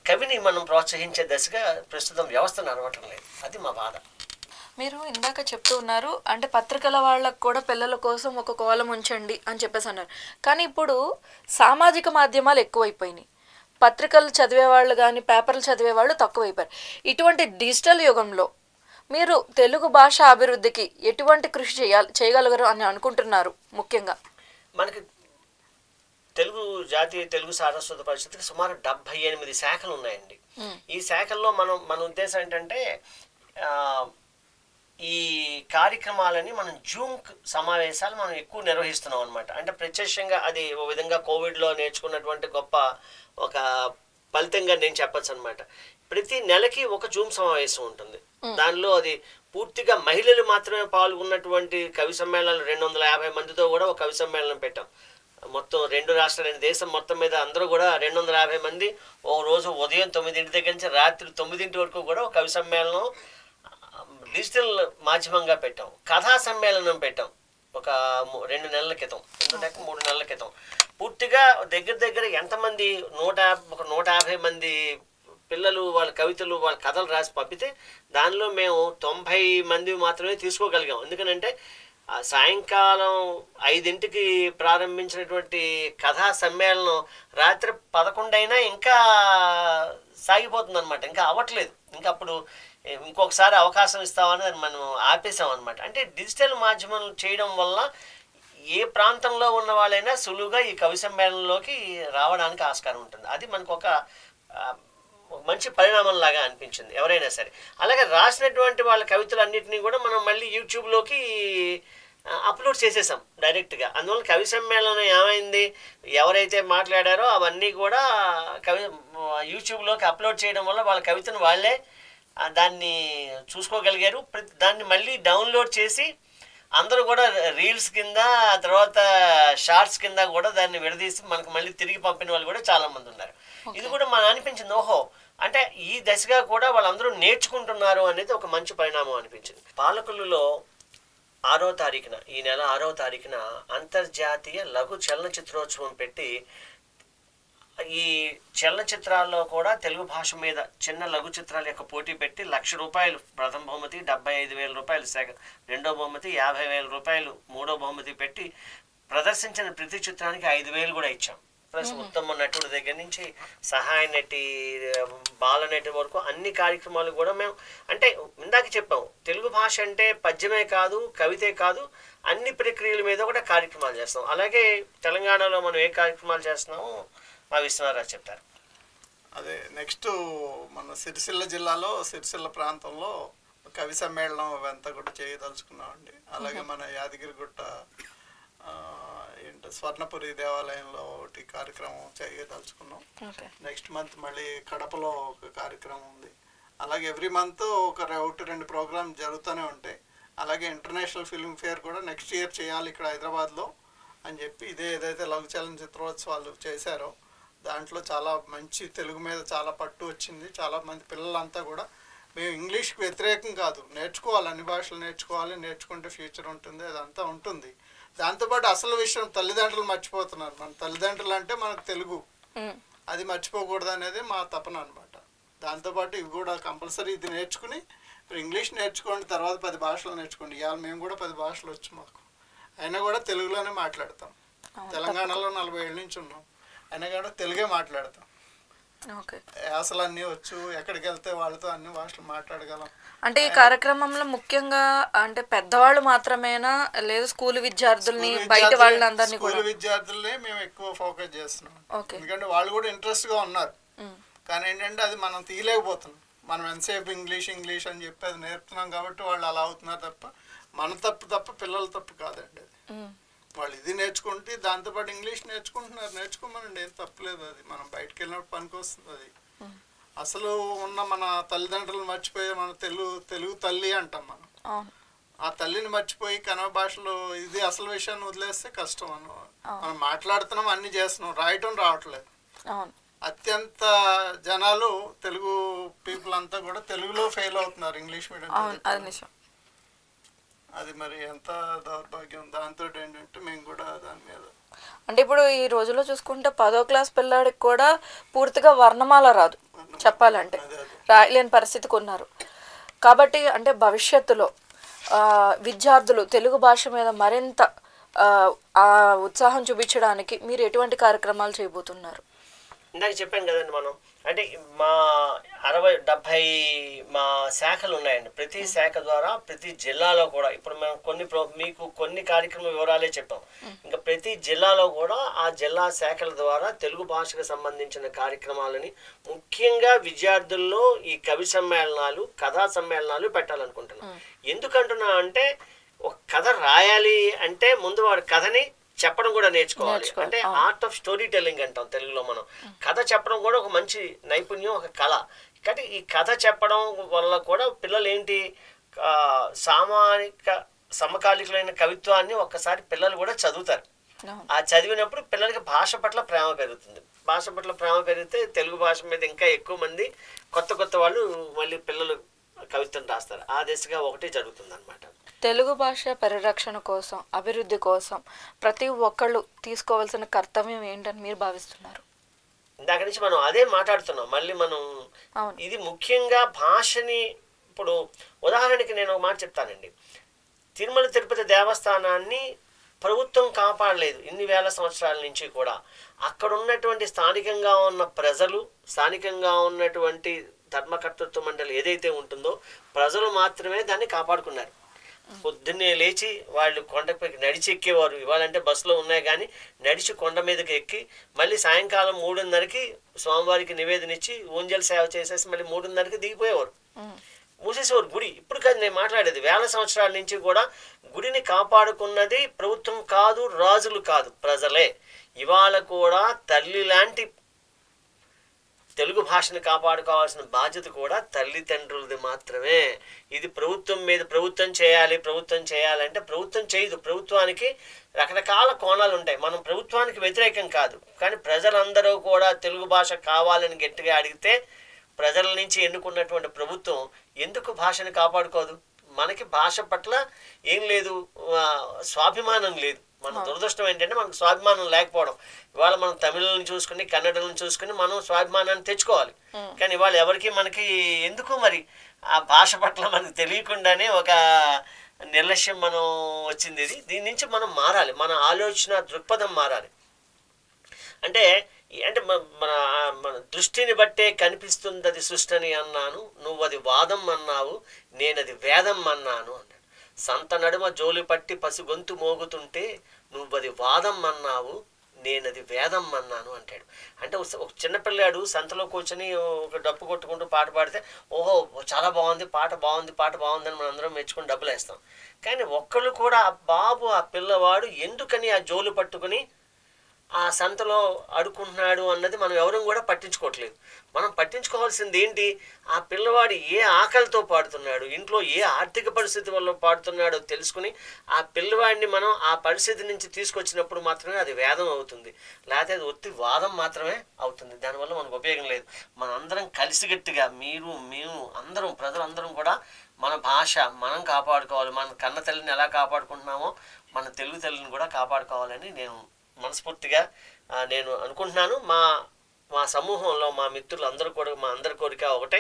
కవిని మనం ప్రోత్సహించే దశగా ప్రస్తుతం వ్యవస్థ నడవటం లేదు. అది మా బాధ. మీరు ఇందాక చెప్తూ ఉన్నారు అంటే పత్రికల వాళ్ళకు కూడా పిల్లల కోసం ఒక కోలం ఉంచండి అని చెప్పేసి అన్నారు. కానీ ఇప్పుడు సామాజిక మాధ్యమాలు ఎక్కువైపోయినాయి. పత్రికలు చదివేవాళ్ళు కానీ పేపర్లు చదివేవాళ్ళు తక్కువైపోయారు. ఇటువంటి డిజిటల్ యుగంలో మీరు తెలుగు భాష అభివృద్ధికి ఎటువంటి కృషి చేయగలగరు అని అనుకుంటున్నారు? ముఖ్యంగా మనకి జాతీయ తెలుగు సారస్వత పరిషత్కి సుమారు 78 శాఖలు ఉన్నాయండి. ఈ శాఖల్లో మన ఉద్దేశం ఏంటంటే ఈ కార్యక్రమాలని మనం జూమ్ సమావేశాలు మనం ఎక్కువ నిర్వహిస్తున్నాం అనమాట. అంటే ప్రత్యక్షంగా అది ఓ విధంగా కోవిడ్లో నేర్చుకున్నటువంటి గొప్ప ఒక ఫలితంగా నేను చెప్పచ్చు అనమాట. ప్రతి నెలకి ఒక జూమ్ సమావేశం ఉంటుంది. దానిలో అది పూర్తిగా మహిళలు మాత్రమే పాల్గొన్నటువంటి కవి సమ్మేళనాలు 250 మందితో కూడా ఒక కవి సమ్మేళనం పెట్టాం. మొత్తం 2 రాష్ట్రాలు దేశం మొత్తం మీద అందరూ కూడా 250 మంది ఓ రోజు ఉదయం 9 దగ్గర నుంచి రాత్రి 9 వరకు కూడా ఒక కవి సమ్మేళనం డిజిటల్ మాధ్యమంగా పెట్టాం. కథా సమ్మేళనం పెట్టాం ఒక 2 నెలల క్రితం, 3 నెలల క్రితం. పూర్తిగా దగ్గర ఎంతమంది 150 మంది పిల్లలు వాళ్ళ కవితలు వాళ్ళ కథలు రాసి పంపితే దానిలో మేము 90 మంది మాత్రమే తీసుకోగలిగాం. ఎందుకనంటే సాయంకాలం 5ంటికి ప్రారంభించినటువంటి కథా సమ్మేళనం రాత్రి 11 అయినా ఇంకా సాగిపోతుంది అనమాట. ఇంకా అవ్వట్లేదు. ఇంకా అప్పుడు ఇంకొకసారి అవకాశం ఇస్తామని మనం ఆపేసాం అనమాట. అంటే డిజిటల్ మాధ్యమం చేయడం వల్ల ఏ ప్రాంతంలో ఉన్న వాళ్ళైనా సులువుగా ఈ కవి సమ్మేళనంలోకి రావడానికి ఆస్కారం ఉంటుంది. అది మనకు ఒక మంచి పరిణామం లాగా అనిపించింది ఎవరైనా సరే. అలాగే రాసినటువంటి వాళ్ళ కవితలన్నింటినీ కూడా మనం మళ్ళీ యూట్యూబ్లోకి అప్లోడ్ చేసేసాం డైరెక్ట్గా. అందువల్ల కవి సమ్మేళనం ఏమైంది, ఎవరైతే మాట్లాడారో అవన్నీ కూడా యూట్యూబ్లోకి అప్లోడ్ చేయడం వల్ల వాళ్ళ కవితను వాళ్ళే దాన్ని చూసుకోగలిగారు. దాన్ని మళ్ళీ డౌన్లోడ్ చేసి అందరూ కూడా రీల్స్ కింద తర్వాత షార్ట్స్ కింద కూడా దాన్ని విడదీసి మనకు మళ్ళీ తిరిగి పంపిన వాళ్ళు కూడా చాలామంది ఉన్నారు. ఇది కూడా మనం అనిపించింది, ఓహో అంటే ఈ దశగా కూడా వాళ్ళందరూ నేర్చుకుంటున్నారు అనేది ఒక మంచి పరిణామం అనిపించింది. పాలకొల్లులో 6వ తారీఖున ఈ నెల 6వ తారీఖున అంతర్జాతీయ లఘు చలనచిత్రోత్సవం పెట్టి ఈ చలనచిత్రాల్లో కూడా తెలుగు భాష మీద చిన్న లఘు చిత్రాల యొక్క పోటీ పెట్టి ₹1,00,000 ప్రథమ బహుమతి, 75,000 రెండో బహుమతి, 50,000 మూడో బహుమతి పెట్టి ప్రదర్శించిన ప్రతి చిత్రానికి 5,000 కూడా ఇచ్చాం. ప్లస్ ఉత్తమ నటుడి దగ్గర నుంచి సహాయ నటి, బాల నటి వరకు అన్ని కార్యక్రమాలు కూడా మేము, అంటే ఇందాక చెప్పాము తెలుగు భాష అంటే పద్యమే కాదు, కవితే కాదు, అన్ని ప్రక్రియల మీద కూడా కార్యక్రమాలు చేస్తాం. అలాగే తెలంగాణలో మనం ఏ కార్యక్రమాలు చేస్తున్నామో మా విశ్వనాథరావు చెప్తారు. అదే నెక్స్ట్ మన సిరిసిల్ల జిల్లాలో సిరిసిల్ల ప్రాంతంలో కవి సమ్మేళనం అవంతా కూడా చేయదలుచుకున్నామండి. అలాగే మన యాదగిరిగుట్ట స్వర్ణపురి దేవాలయంలో ఒకటి కార్యక్రమం చేయదలుచుకున్నాం. నెక్స్ట్ మంత్ మళ్ళీ కడపలో ఒక కార్యక్రమం ఉంది. అలాగే ఎవ్రీ మంత్ ఒకటి 2 ప్రోగ్రామ్ జరుగుతూనే ఉంటాయి. అలాగే ఇంటర్నేషనల్ ఫిల్మ్ ఫేర్ కూడా నెక్స్ట్ ఇయర్ చేయాలి ఇక్కడ హైదరాబాద్లో అని చెప్పి ఏదైతే లఘు చలనచిత్రోత్సవాలు చేశారో దాంట్లో చాలా మంచి తెలుగు మీద చాలా పట్టు వచ్చింది. చాలామంది పిల్లలంతా కూడా మేము ఇంగ్లీష్కి వ్యతిరేకం కాదు, నేర్చుకోవాలి, అన్ని భాషలు నేర్చుకోవాలి, నేర్చుకుంటే ఫ్యూచర్ ఉంటుంది, అదంతా ఉంటుంది. దాంతోపాటు అసలు విషయం తల్లిదండ్రులు మర్చిపోతున్నారు. మన తల్లిదండ్రులు అంటే మనకు తెలుగు, అది మర్చిపోకూడదు అనేది మా తపన అనమాట. దాంతోపాటు ఇవి కూడా కంపల్సరీ ఇది నేర్చుకుని ఇంగ్లీష్ నేర్చుకోండి, తర్వాత 10 భాషలు నేర్చుకోండి. ఇవాళ మేము కూడా 10 భాషలు వచ్చు మాకు, అయినా కూడా తెలుగులోనే మాట్లాడతాం. తెలంగాణలో 40 ఏళ్ళ నుంచి ఉన్నాం, అయినా కూడా తెలుగే మాట్లాడతాం. అసలు అన్నీ వచ్చు, ఎక్కడికి వెళ్తే వాళ్ళతో అన్ని భాషలు మాట్లాడగలం. అంటే ఈ కార్యక్రమంలో ముఖ్యంగా అంటే పెద్దవాళ్ళు మాత్రమేనా, లేదు స్కూల్ విద్యార్థుల్ని, బయట వాళ్ళని అందరినీ కూడా? స్కూల్ విద్యార్థులనే మేము ఎక్కువ ఫోకస్ చేస్తున్నాం, ఎందుకంటే వాళ్ళు కూడా ఇంట్రెస్ట్గా ఉన్నారు. కానీ ఏంటంటే అది మనం తీయలేకపోతున్నాం. మనం ఎంతసేపు ఇంగ్లీష్ అని చెప్పి అది నేర్పుతున్నాం కాబట్టి వాళ్ళు అలా అవుతున్నారు తప్ప మన తప్పు పిల్లల తప్పు కాదండి. అది వాళ్ళు ఇది నేర్చుకుంటే దాంతోపాటు ఇంగ్లీష్ నేర్చుకుంటున్నారు, నేర్చుకోమనండి, ఏం తప్పలేదు. అది మనం బయటకు వెళ్ళినప్పుడు పనికి వస్తుంది. అది అసలు ఉన్న మన తల్లిదండ్రులు మర్చిపోయి మన తెలుగు తల్లి అంటాం మనం. ఆ తల్లిని మర్చిపోయి కన్నడ భాషలో ఇది అసలు విషయాన్ని వదిలేస్తే కష్టం. మనం మాట్లాడుతున్నాం, అన్ని చేస్తున్నాం, రాయటం రావట్లేదు. అత్యంత జనాలు తెలుగు పీపుల్ అంతా కూడా తెలుగులో ఫెయిల్ అవుతున్నారు ఇంగ్లీష్ మీడియం. అది మరి ఎంత దౌర్భాగ్యం. దాంతో ఏంటంటే మేము కూడా దాని మీద, అంటే ఇప్పుడు ఈ రోజుల్లో చూసుకుంటే 10వ క్లాస్ పిల్లాడికి కూడా పూర్తిగా వర్ణమాల రాదు చెప్పాలంటే, రాయలేని పరిస్థితికి ఉన్నారు. కాబట్టి అంటే భవిష్యత్తులో విద్యార్థులు తెలుగు భాష మీద మరింత ఉత్సాహం చూపించడానికి మీరు ఎటువంటి కార్యక్రమాలు చేయబోతున్నారు? ఇందాక చెప్పాను కదండి మనం, అంటే మా 60-70 మా శాఖలు ఉన్నాయండి. ప్రతి శాఖ ద్వారా ప్రతి జిల్లాలో కూడా ఇప్పుడు మేము మీకు కొన్ని కార్యక్రమ వివరాలే చెప్పాం. ఇంకా ప్రతి జిల్లాలో కూడా ఆ జిల్లా శాఖల ద్వారా తెలుగు భాషకు సంబంధించిన కార్యక్రమాలని ముఖ్యంగా విద్యార్థుల్లో ఈ కవి సమ్మేళనాలు, కథా సమ్మేళనాలు పెట్టాలనుకుంటున్నాం. ఎందుకంటున్నా అంటే ఒక కథ రాయాలి అంటే ముందు వాడు కథని చెప్పడం కూడా నేర్చుకోవాలి. అంటే ఆర్ట్ ఆఫ్ స్టోరీ టెల్లింగ్ అంటాం తెలుగులో మనం. కథ చెప్పడం కూడా ఒక మంచి నైపుణ్యం, ఒక కళ. కాబట్టి ఈ కథ చెప్పడం వల్ల కూడా పిల్లలు ఏంటి, సమకాలికమైన కవిత్వాన్ని ఒక్కసారి పిల్లలు కూడా చదువుతారు. ఆ చదివినప్పుడు పిల్లలకి భాష పట్ల ప్రేమ పెరుగుతుంది. భాష పట్ల ప్రేమ పెరిగితే తెలుగు భాష మీద ఇంకా ఎక్కువ మంది కొత్త వాళ్ళు మళ్ళీ పిల్లలు కవిత్వం రాస్తారు. ఆ దిశగా ఒకటి జరుగుతుంది అనమాట. తెలుగు భాష పరిరక్షణ కోసం, అభివృద్ధి కోసం ప్రతి ఒక్కళ్ళు తీసుకోవాల్సిన కర్తవ్యం ఏంటని మీరు భావిస్తున్నారు? ఇందాక నుంచి మనం అదే మాట్లాడుతున్నాం. మళ్ళీ మనం ఇది ముఖ్యంగా భాషని, ఇప్పుడు ఉదాహరణకి నేను ఒక మాట చెప్తానండి. తిరుమల తిరుపతి దేవస్థానాన్ని ప్రభుత్వం కాపాడలేదు ఇన్ని వేల సంవత్సరాల నుంచి కూడా. అక్కడ ఉన్నటువంటి స్థానికంగా ఉన్న ప్రజలు, స్థానికంగా ఉన్నటువంటి ధర్మకర్తృత్వ మండలి ఏదైతే ఉంటుందో ప్రజలు మాత్రమే దాన్ని కాపాడుకున్నారు. పొద్దున్నే లేచి వాళ్ళు కొండపైకి నడిచి ఎక్కేవారు. ఇవాళంటే బస్సులో ఉన్నాయి కానీ నడిచి కొండ మీదకి ఎక్కి మళ్ళీ సాయంకాలం 3:30కి స్వామివారికి నివేదన ఇచ్చి ఊంజల్ సేవ చేసేసి మళ్ళీ 3:30కి దిగిపోయేవారు, మూసేసేవారు గుడి. ఇప్పుడు కాదు నేను మాట్లాడేది, వేల సంవత్సరాల నుంచి కూడా గుడిని కాపాడుకున్నది ప్రభుత్వం కాదు, రాజులు కాదు, ప్రజలే. ఇవాళ కూడా తల్లి లాంటి తెలుగు భాషను కాపాడుకోవాల్సిన బాధ్యత కూడా తల్లిదండ్రులది మాత్రమే. ఇది ప్రభుత్వం చేయాలంటే ప్రభుత్వం చేయదు. ప్రభుత్వానికి రకరకాల కోణాలు ఉంటాయి. మనం ప్రభుత్వానికి వ్యతిరేకం కాదు, కానీ ప్రజలందరూ కూడా తెలుగు భాష కావాలని గట్టిగా అడిగితే ప్రజల నుంచి ఎన్నుకున్నటువంటి ప్రభుత్వం ఎందుకు భాషను కాపాడుకోదు? మనకి భాష పట్ల ఏం లేదు, స్వాభిమానం లేదు. మన దురదృష్టం ఏంటంటే మనకు స్వాభిమానం లేకపోవడం. ఇవాళ మనం తమిళని చూసుకుని కన్నడలను చూసుకుని మనం స్వాభిమానాన్ని తెచ్చుకోవాలి. కానీ ఇవాళ ఎవరికి మనకి ఎందుకు మరి ఆ భాష పట్ల మనకు తెలియకుండానే ఒక నిర్లక్ష్యం మనం వచ్చింది. దీని నుంచి మనం మారాలి, మన ఆలోచన దృక్పథం మారాలి. అంటే అంటే మన మన దృష్టిని బట్టే కనిపిస్తుంది అది సృష్టి అని అన్నాను, నువ్వు అది వాదం అన్నావు, నేనది వేదం అన్నాను అన్నాడు. సంత నడుమ జోలి పట్టి పసి గొంతు మోగుతుంటే నువ్వది వాదం అన్నావు, నేనది వేదం అన్నాను అంటాడు. అంటే ఒక చిన్నపిల్లాడు సంతలో కూర్చొని ఒక డప్పు కొట్టుకుంటూ పాట పాడితే ఓహో చాలా బాగుంది, పాట బాగుంది, పాట బాగుందని మనం అందరం మెచ్చుకొని డబ్బులు వేస్తాం. కానీ ఒక్కళ్ళు కూడా ఆ బాబు ఆ పిల్లవాడు ఎందుకని ఆ జోలు పట్టుకుని ఆ సంతలో అడుకుంటున్నాడు అన్నది మనం ఎవరూ కూడా పట్టించుకోవట్లేదు. మనం పట్టించుకోవాల్సింది ఏంటి, ఆ పిల్లవాడు ఏ ఆకలితో పాడుతున్నాడు, ఇంట్లో ఏ ఆర్థిక పరిస్థితి వల్ల పాడుతున్నాడో తెలుసుకుని ఆ పిల్లవాడిని మనం ఆ పరిస్థితి నుంచి తీసుకొచ్చినప్పుడు మాత్రమే అది వేదం అవుతుంది, లేకపోతే అది ఒత్తి వాదం మాత్రమే అవుతుంది. దానివల్ల మనకు ఉపయోగం లేదు. మనందరం కలిసిగట్టిగా మీరు మేము అందరం ప్రజలందరం కూడా మన భాష మనం కాపాడుకోవాలి. మన కన్న తల్లిని ఎలా కాపాడుకుంటున్నామో మన తెలుగు తల్లిని కూడా కాపాడుకోవాలని నేను మనస్ఫూర్తిగా నేను అనుకుంటున్నాను. మా సమూహంలో మా మిత్రులు అందరూ కూడా మా అందరి కోరిక ఒకటే,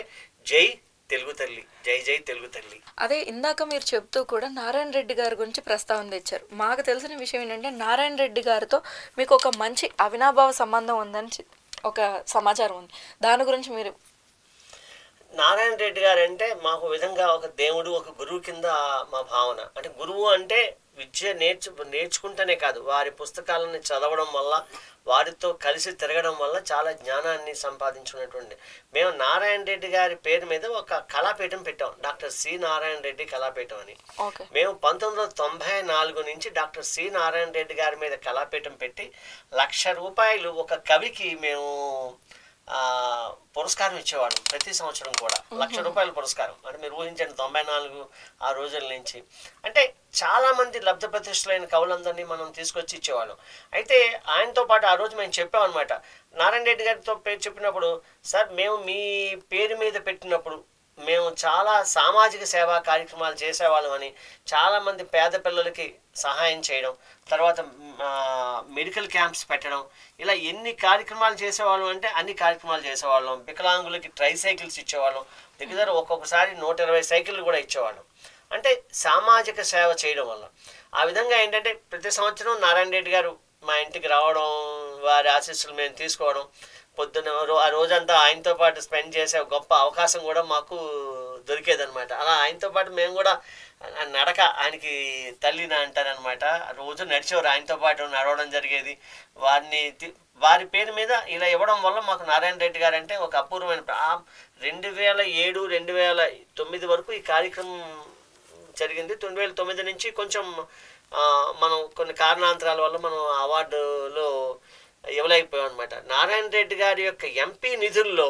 జై తెలుగు తల్లి, జై జై తెలుగు తల్లి. అదే ఇందాక మీరు చెప్తూ కూడా నారాయణ రెడ్డి గారి గురించి ప్రస్తావన తెచ్చారు. మాకు తెలిసిన విషయం ఏంటంటే నారాయణ రెడ్డి గారితో మీకు ఒక మంచి అవినాభావ సంబంధం ఉందని ఒక సమాచారం ఉంది. దాని గురించి మీరు. నారాయణ రెడ్డి గారు అంటే మాకు విధంగా ఒక దేవుడు, ఒక గురువు కింద మా భావన. అంటే గురువు అంటే విద్య నేర్చుకుంటేనే కాదు, వారి పుస్తకాలను చదవడం వల్ల, వారితో కలిసి తిరగడం వల్ల చాలా జ్ఞానాన్ని సంపాదించుకున్నటువంటి. మేము నారాయణ రెడ్డి గారి పేరు మీద ఒక కళాపీఠం పెట్టాం, డాక్టర్ సి నారాయణ రెడ్డి కళాపీఠం అని. మేము 1994 నుంచి డాక్టర్ సి నారాయణ రెడ్డి గారి మీద కళాపీఠం పెట్టి ₹1,00,000 ఒక కవికి మేము పురస్కారం ఇచ్చేవాడు ప్రతి సంవత్సరం కూడా. ₹1,00,000 పురస్కారం అంటే మీరు ఊహించండి, 94 ఆ రోజుల నుంచి. అంటే చాలామంది లబ్ధ ప్రతిష్ఠులైన కవులందరినీ మనం తీసుకొచ్చి ఇచ్చేవాళ్ళం. అయితే ఆయనతో పాటు ఆ రోజు మేము చెప్పామన్నమాట, నారాయణ రెడ్డి గారితో పేరు చెప్పినప్పుడు, సార్ మేము మీ పేరు మీద పెట్టినప్పుడు మేము చాలా సామాజిక సేవా కార్యక్రమాలు చేసేవాళ్ళం అని, చాలామంది పేద పిల్లలకి సహాయం చేయడం, తర్వాత మెడికల్ క్యాంప్స్ పెట్టడం, ఇలా ఎన్ని కార్యక్రమాలు చేసేవాళ్ళం అంటే అన్ని కార్యక్రమాలు చేసేవాళ్ళం. వికలాంగులకి ట్రైసైకిల్స్ ఇచ్చేవాళ్ళం, దగ్గర ఒక్కొక్కసారి 120 సైకిళ్ళు కూడా ఇచ్చేవాళ్ళం. అంటే సామాజిక సేవ చేయడం వల్ల ఆ విధంగా ఏంటంటే ప్రతి సంవత్సరం నారాయణ రెడ్డి గారు మా ఇంటికి రావడం, వారి ఆశీస్సులు మేము తీసుకోవడం, పొద్దున్న ఆ రోజంతా ఆయనతో పాటు స్పెండ్ చేసే గొప్ప అవకాశం కూడా మాకు దొరికేదనమాట. అలా ఆయనతో పాటు మేము కూడా నడక, ఆయనకి తల్లిని అంటారనమాట, రోజు నడిచేవారు, ఆయనతో పాటు నడవడం జరిగేది. వారి పేరు మీద ఇలా ఇవ్వడం వల్ల మాకు నారాయణ రెడ్డి గారు అంటే ఒక అపూర్వమైన 2007, 2009 వరకు ఈ కార్యక్రమం జరిగింది. 2009 నుంచి కొంచెం మనం కొన్ని కారణాంతరాల వల్ల మనం అవార్డులో ఇవ్వలేకపోయాం అనమాట. నారాయణ రెడ్డి గారి యొక్క ఎంపీ నిధుల్లో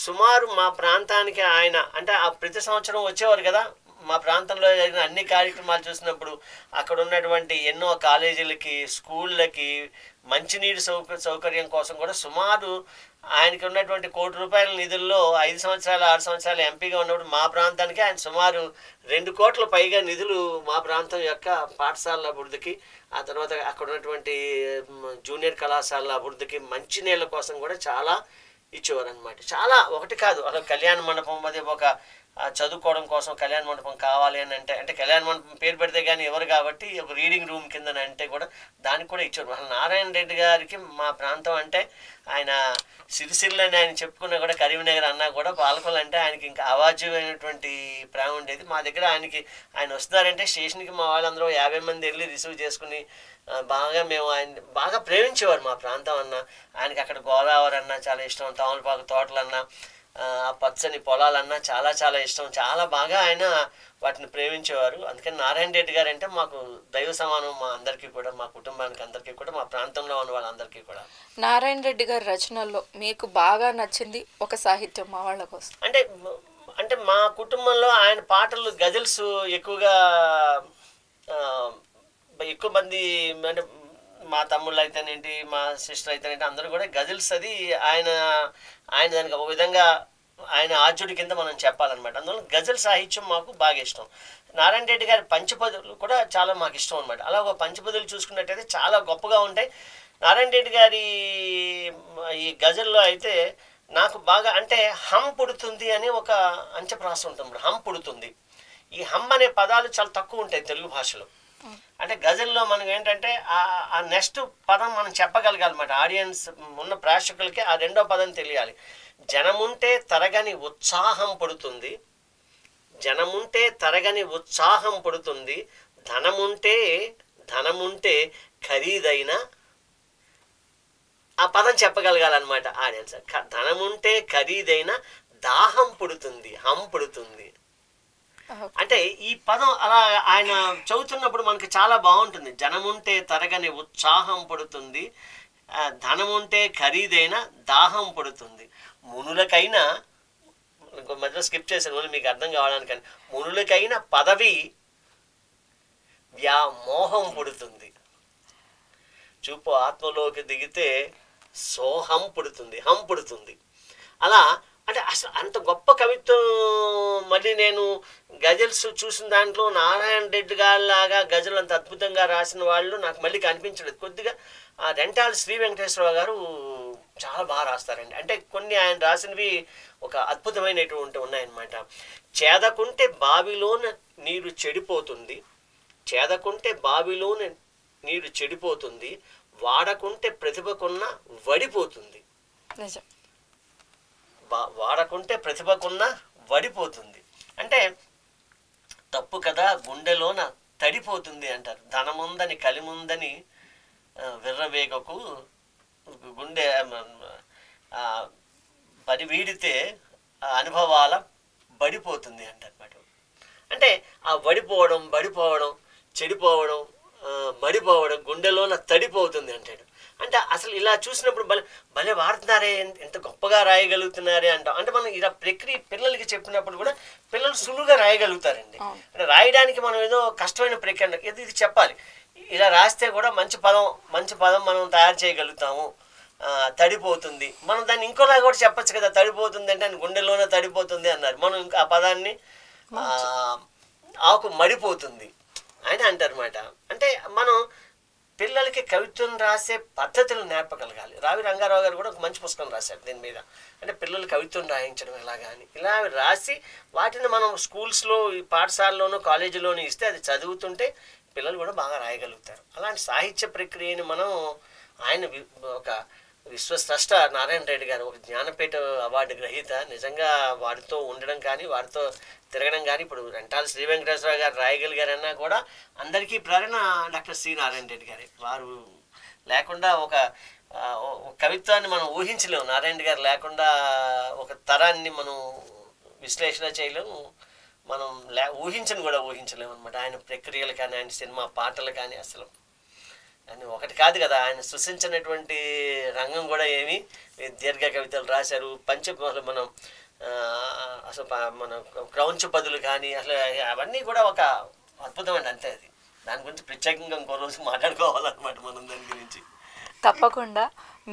సుమారు మా ప్రాంతానికి ఆయన అంటే ఆ ప్రతి సంవత్సరం వచ్చేవారు కదా, మా ప్రాంతంలో జరిగిన అన్ని కార్యక్రమాలు చూసినప్పుడు అక్కడ ఉన్నటువంటి ఎన్నో కాలేజీలకి, స్కూళ్ళకి మంచినీటి సౌకర్యం కోసం కూడా సుమారు ఆయనకి ఉన్నటువంటి ₹1,00,00,000 నిధుల్లో 5 సంవత్సరాలు 6 సంవత్సరాలు ఎంపీగా ఉన్నప్పుడు మా ప్రాంతానికి ఆయన సుమారు 2 కోట్ల పైగా నిధులు మా ప్రాంతం యొక్క పాఠశాలల అభివృద్ధికి, ఆ తర్వాత అక్కడ ఉన్నటువంటి జూనియర్ కళాశాలల అభివృద్ధికి, మంచినీళ్ళ కోసం కూడా చాలా ఇచ్చేవారు అనమాట. చాలా ఒకటి కాదు, అలా కళ్యాణ మండపం అది ఒక చదువుకోవడం కోసం కళ్యాణ మండపం కావాలి అని అంటే కళ్యాణ మండపం పేరు పెడితే కానీ ఎవరు కాబట్టి ఒక రీడింగ్ రూమ్ కింద అంటే కూడా దానికి కూడా ఇచ్చారు. అసలు నారాయణ రెడ్డి గారికి మా ప్రాంతం అంటే ఆయన సిరిసిల్ల అని ఆయన చెప్పుకున్నా కూడా, కరీంనగర్ అన్నా కూడా పాలకొల్లు అంటే ఆయనకి ఇంకా అవాజ్యమైనటువంటి ప్రేమ ఉండేది. మా దగ్గర ఆయన వస్తున్నారంటే స్టేషన్కి మా వాళ్ళందరూ 50 మంది వెళ్ళి రిసీవ్ చేసుకుని బాగా మేము ఆయన బాగా ప్రేమించేవారు. మా ప్రాంతం అన్న ఆయనకి అక్కడ గోదావరి అన్నా చాలా ఇష్టం, తామలపాకు తోటలన్నా, ఆ పచ్చని పొలాలన్నా చాలా చాలా ఇష్టం, చాలా బాగా ఆయన వాటిని ప్రేమించేవారు. అందుకని నారాయణ రెడ్డి గారు అంటే మాకు దైవ సమానం, మా అందరికీ కూడా, మా కుటుంబానికి అందరికీ కూడా, మా ప్రాంతంలో ఉన్న వాళ్ళందరికీ కూడా. నారాయణ రెడ్డి గారి రచనల్లో మీకు బాగా నచ్చింది ఒక సాహిత్యం మా వాళ్ళ కోసం అంటే మా కుటుంబంలో ఆయన పాటలు గజల్స్ ఎక్కువగా ఎక్కువ మంది అంటే మా తమ్ముళ్ళు అయితేనేంటి, మా సిస్టర్ అయితేనేంటి అందరూ కూడా గజల్స్ అది ఆయన దానికి ఒక విధంగా ఆయన ఆర్జుడి కింద మనం చెప్పాలన్నమాట. అందువల్ల గజల్ సాహిత్యం మాకు బాగా ఇష్టం. నారాయణ రెడ్డి గారి పంచపదులు కూడా చాలా మాకు ఇష్టం అనమాట. అలా ఒక పంచపదులు చూసుకున్నట్టయితే చాలా గొప్పగా ఉంటాయి. నారాయణ రెడ్డి గారి ఈ గజల్లో అయితే నాకు బాగా అంటే హమ్ పుడుతుంది అని ఒక అంచప్రాసం ఉంటుంది. హమ్ పుడుతుంది, ఈ హమ్ అనే పదాలు చాలా తక్కువ ఉంటాయి తెలుగు భాషలో. అంటే గజల్లో మనం ఏంటంటే ఆ నెక్స్ట్ పదం మనం చెప్పగలగాలి అన్నమాట. ఆడియన్స్ ఉన్న ప్రేక్షకులకి ఆ రెండో పదం తెలియాలి. జనముంటే తరగని ఉత్సాహం పుడుతుంది, జనముంటే తరగని ఉత్సాహం పుడుతుంది, ధనముంటే ఖరీదైన, ఆ పదం చెప్పగలగాలన్నమాట ఆడియన్స్. ధనముంటే ఖరీదైన దాహం పుడుతుంది, హం పుడుతుంది. అంటే ఈ పదం అలా ఆయన చదువుతున్నప్పుడు మనకి చాలా బాగుంటుంది. జనముంటే తరగని ఉత్సాహం పుడుతుంది, ధనముంటే ఖరీదైన దాహం పుడుతుంది. మునులకైనా, మధ్యలో స్కిప్ చేశాను మళ్ళీ మీకు అర్థం కావడానికి, మునులకైన పదవి వ్యామోహం పుడుతుంది. చూపు ఆత్మలోకి దిగితే సోహం పుడుతుంది, హం పుడుతుంది. అలా అంటే అసలు అంత గొప్ప కవిత్వం. మళ్ళీ నేను గజల్స్ చూసిన దాంట్లో నారాయణ రెడ్డి గారిలాగా గజలు అంత అద్భుతంగా రాసిన వాళ్ళు నాకు మళ్ళీ కనిపించలేదు. కొద్దిగా రెంటాల శ్రీ వెంకటేశ్వరరావు గారు చాలా బాగా రాస్తారండి. అంటే కొన్ని ఆయన రాసినవి ఒక అద్భుతమైనటువంటి ఉన్నాయన్నమాట. చేదకుంటే బావిలోన నీరు చెడిపోతుంది, చేదకుంటే బావిలోన నీరు చెడిపోతుంది, వాడకుంటే ప్రతిభకున్న వడిపోతుంది. వాడకుంటే ప్రతిభకున్న వడిపోతుంది అంటే తప్పు కదా, గుండెలోన తడిపోతుంది అంటారు. ధనముందని కలిముందని విర్రవేగకు, గుండె పడి వీడితే అనుభవాల బడిపోతుంది అంటారన్నమాట. అంటే ఆ వడిపోవడం, బడిపోవడం, చెడిపోవడం, మడిపోవడం, గుండెలోన తడిపోతుంది అంటాడు. అంటే అసలు ఇలా చూసినప్పుడు భలే వాడుతున్నారే, ఎంత గొప్పగా రాయగలుగుతున్నారే అంటాం. అంటే మనం ఇలా ప్రక్రియ పిల్లలకి చెప్పినప్పుడు కూడా పిల్లలు సులువుగా రాయగలుగుతారండి. అంటే రాయడానికి మనం ఏదో కష్టమైన ప్రక్రియ ఇది చెప్పాలి. ఇలా రాస్తే కూడా మంచి పదం మనం తయారు చేయగలుగుతాము. తడిపోతుంది, మనం దాన్ని ఇంకోలా కూడా చెప్పచ్చు కదా. తడిపోతుంది అంటే గుండెలోనే తడిపోతుంది అన్నారు. మనం ఇంకా ఆ పదాన్ని ఆకు మడిపోతుంది అని అంటారన్నమాట. అంటే మనం పిల్లలకి కవిత్వం రాసే పద్ధతులు నేర్పగలగాలి. రావి రంగారావు గారు కూడా ఒక మంచి పుస్తకం రాశారు దీని మీద. అంటే పిల్లలు కవిత్వం రాయించడం ఎలాగా అని. ఇలా రాసి వాటిని మనం స్కూల్స్లో, పాఠశాలలోనూ, కాలేజీలోనూ ఇస్తే అది చదువుతుంటే పిల్లలు కూడా బాగా రాయగలుగుతారు. అలాంటి సాహిత్య ప్రక్రియని మనం ఆయన ఒక విశ్వస్రష్ట నారాయణ రెడ్డి గారు ఒక జ్ఞానపీఠ అవార్డు గ్రహీత. నిజంగా వారితో ఉండడం కానీ, వారితో తిరగడం కానీ, ఇప్పుడు రెంటాల శ్రీ వెంకటేశ్వరరావు గారు రాయగలిగారన్నా కూడా అందరికీ ప్రేరణ డాక్టర్ సి నారాయణ రెడ్డి గారి. వారు లేకుండా ఒక కవిత్వాన్ని మనం ఊహించలేము. నారాయణ గారు లేకుండా ఒక తరాన్ని మనం విశ్లేషణ చేయలేము, మనం ఊహించలేము అనమాట. ఆయన ప్రక్రియలు కానీ, ఆయన సినిమా పాటలు కానీ అసలు అని ఒకటి కాదు కదా. ఆయన సృష్టించినటువంటి రంగం కూడా ఏమి దీర్ఘ కవితలు రాశారు. మనం అసలు మన క్రౌంచ పదులు కానీ అసలు అవన్నీ కూడా ఒక అద్భుతం అండి. అంతే అది. దాని గురించి ప్రత్యేకంగా ఇంకో రోజు మాట్లాడుకోవాలన్నమాట మనం దాని గురించి. తప్పకుండా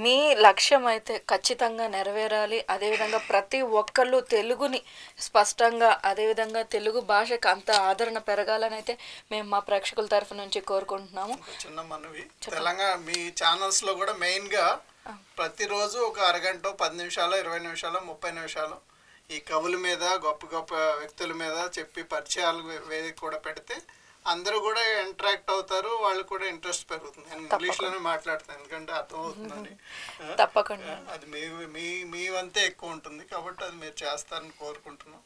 మీ లక్ష్యం అయితే ఖచ్చితంగా నెరవేరాలి. అదేవిధంగా ప్రతి ఒక్కళ్ళు తెలుగుని స్పష్టంగా, అదేవిధంగా తెలుగు భాషకు అంత ఆదరణ పెరగాలని అయితే మేము మా ప్రేక్షకుల తరఫు నుంచి కోరుకుంటున్నాము. చిన్న మనవి, తెలంగాణ మీ ఛానల్స్లో కూడా మెయిన్గా ప్రతిరోజు ఒక అరగంట, 10 నిమిషాలు, 20 నిమిషాలు, 30 నిమిషాలు ఈ కవుల మీద, గొప్ప గొప్ప వ్యక్తుల మీద చెప్పి పరిచయాలు కూడా పెడితే అందరూ కూడా ఇంటరాక్ట్ అవుతారు, వాళ్ళు కూడా ఇంట్రెస్ట్ పెరుగుతుంది. నేను ఇంగ్లీష్లోనే మాట్లాడతాను ఎందుకంటే అర్థమవుతుందని. తప్పకుండా అది మీ వంతే ఎక్కువ ఉంటుంది కాబట్టి అది మీరు చేస్తారని కోరుకుంటున్నాం.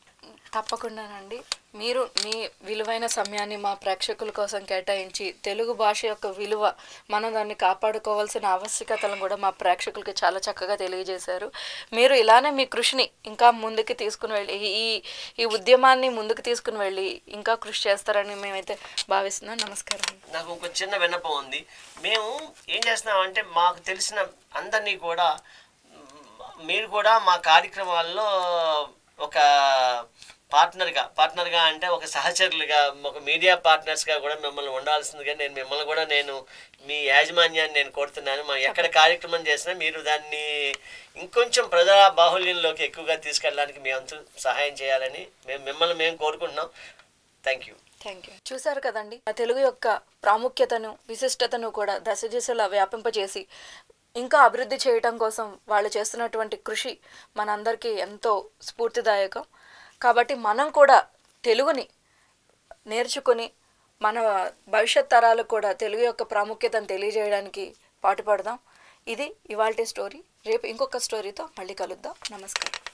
తప్పకుండానండి. మీరు మీ విలువైన సమయాన్ని మా ప్రేక్షకుల కోసం కేటాయించి తెలుగు భాష యొక్క విలువ, మనం దాన్ని కాపాడుకోవాల్సిన ఆవశ్యకతలను కూడా మా ప్రేక్షకులకి చాలా చక్కగా తెలియజేశారు. మీరు ఇలానే మీ కృషిని ఇంకా ముందుకు తీసుకుని వెళ్ళి ఈ ఉద్యమాన్ని ముందుకు తీసుకుని వెళ్ళి ఇంకా కృషి చేస్తారని మేమైతే భావిస్తున్నాం. నమస్కారం. నాకు ఒక చిన్న విన్నపం ఉంది. మేము ఏం చేస్తున్నామంటే మాకు తెలిసిన అందరినీ కూడా మీరు కూడా మా కార్యక్రమాల్లో ఒక పార్ట్నర్గా అంటే ఒక సహచరులుగా, ఒక మీడియా పార్ట్నర్స్గా కూడా మిమ్మల్ని ఉండాల్సిందిగా మిమ్మల్ని కూడా నేను మీ యాజమాన్యాన్ని నేను కోరుతున్నాను. మా ఎక్కడ కార్యక్రమం చేసినా మీరు దాన్ని ఇంకొంచెం ప్రజా బాహుల్యంలోకి ఎక్కువగా తీసుకెళ్ళడానికి మీ అంతు సహాయం చేయాలని మేము కోరుకుంటున్నాం. Thank you. చూశారు కదండి, తెలుగు యొక్క ప్రాముఖ్యతను, విశిష్టతను కూడా దశ దిశలా వ్యాపింపజేసి ఇంకా అభివృద్ధి చేయటం కోసం వాళ్ళు చేస్తున్నటువంటి కృషి మనందరికీ ఎంతో స్ఫూర్తిదాయకం. కాబట్టి మనం కూడా తెలుగుని నేర్చుకుని మన భవిష్యత్ తరాలకు కూడా తెలుగు యొక్క ప్రాముఖ్యతను తెలియజేయడానికి పాటుపడదాం. ఇది ఇవాల్టి స్టోరీ. రేపు ఇంకొక స్టోరీతో మళ్ళీ కలుద్దాం. నమస్కారం.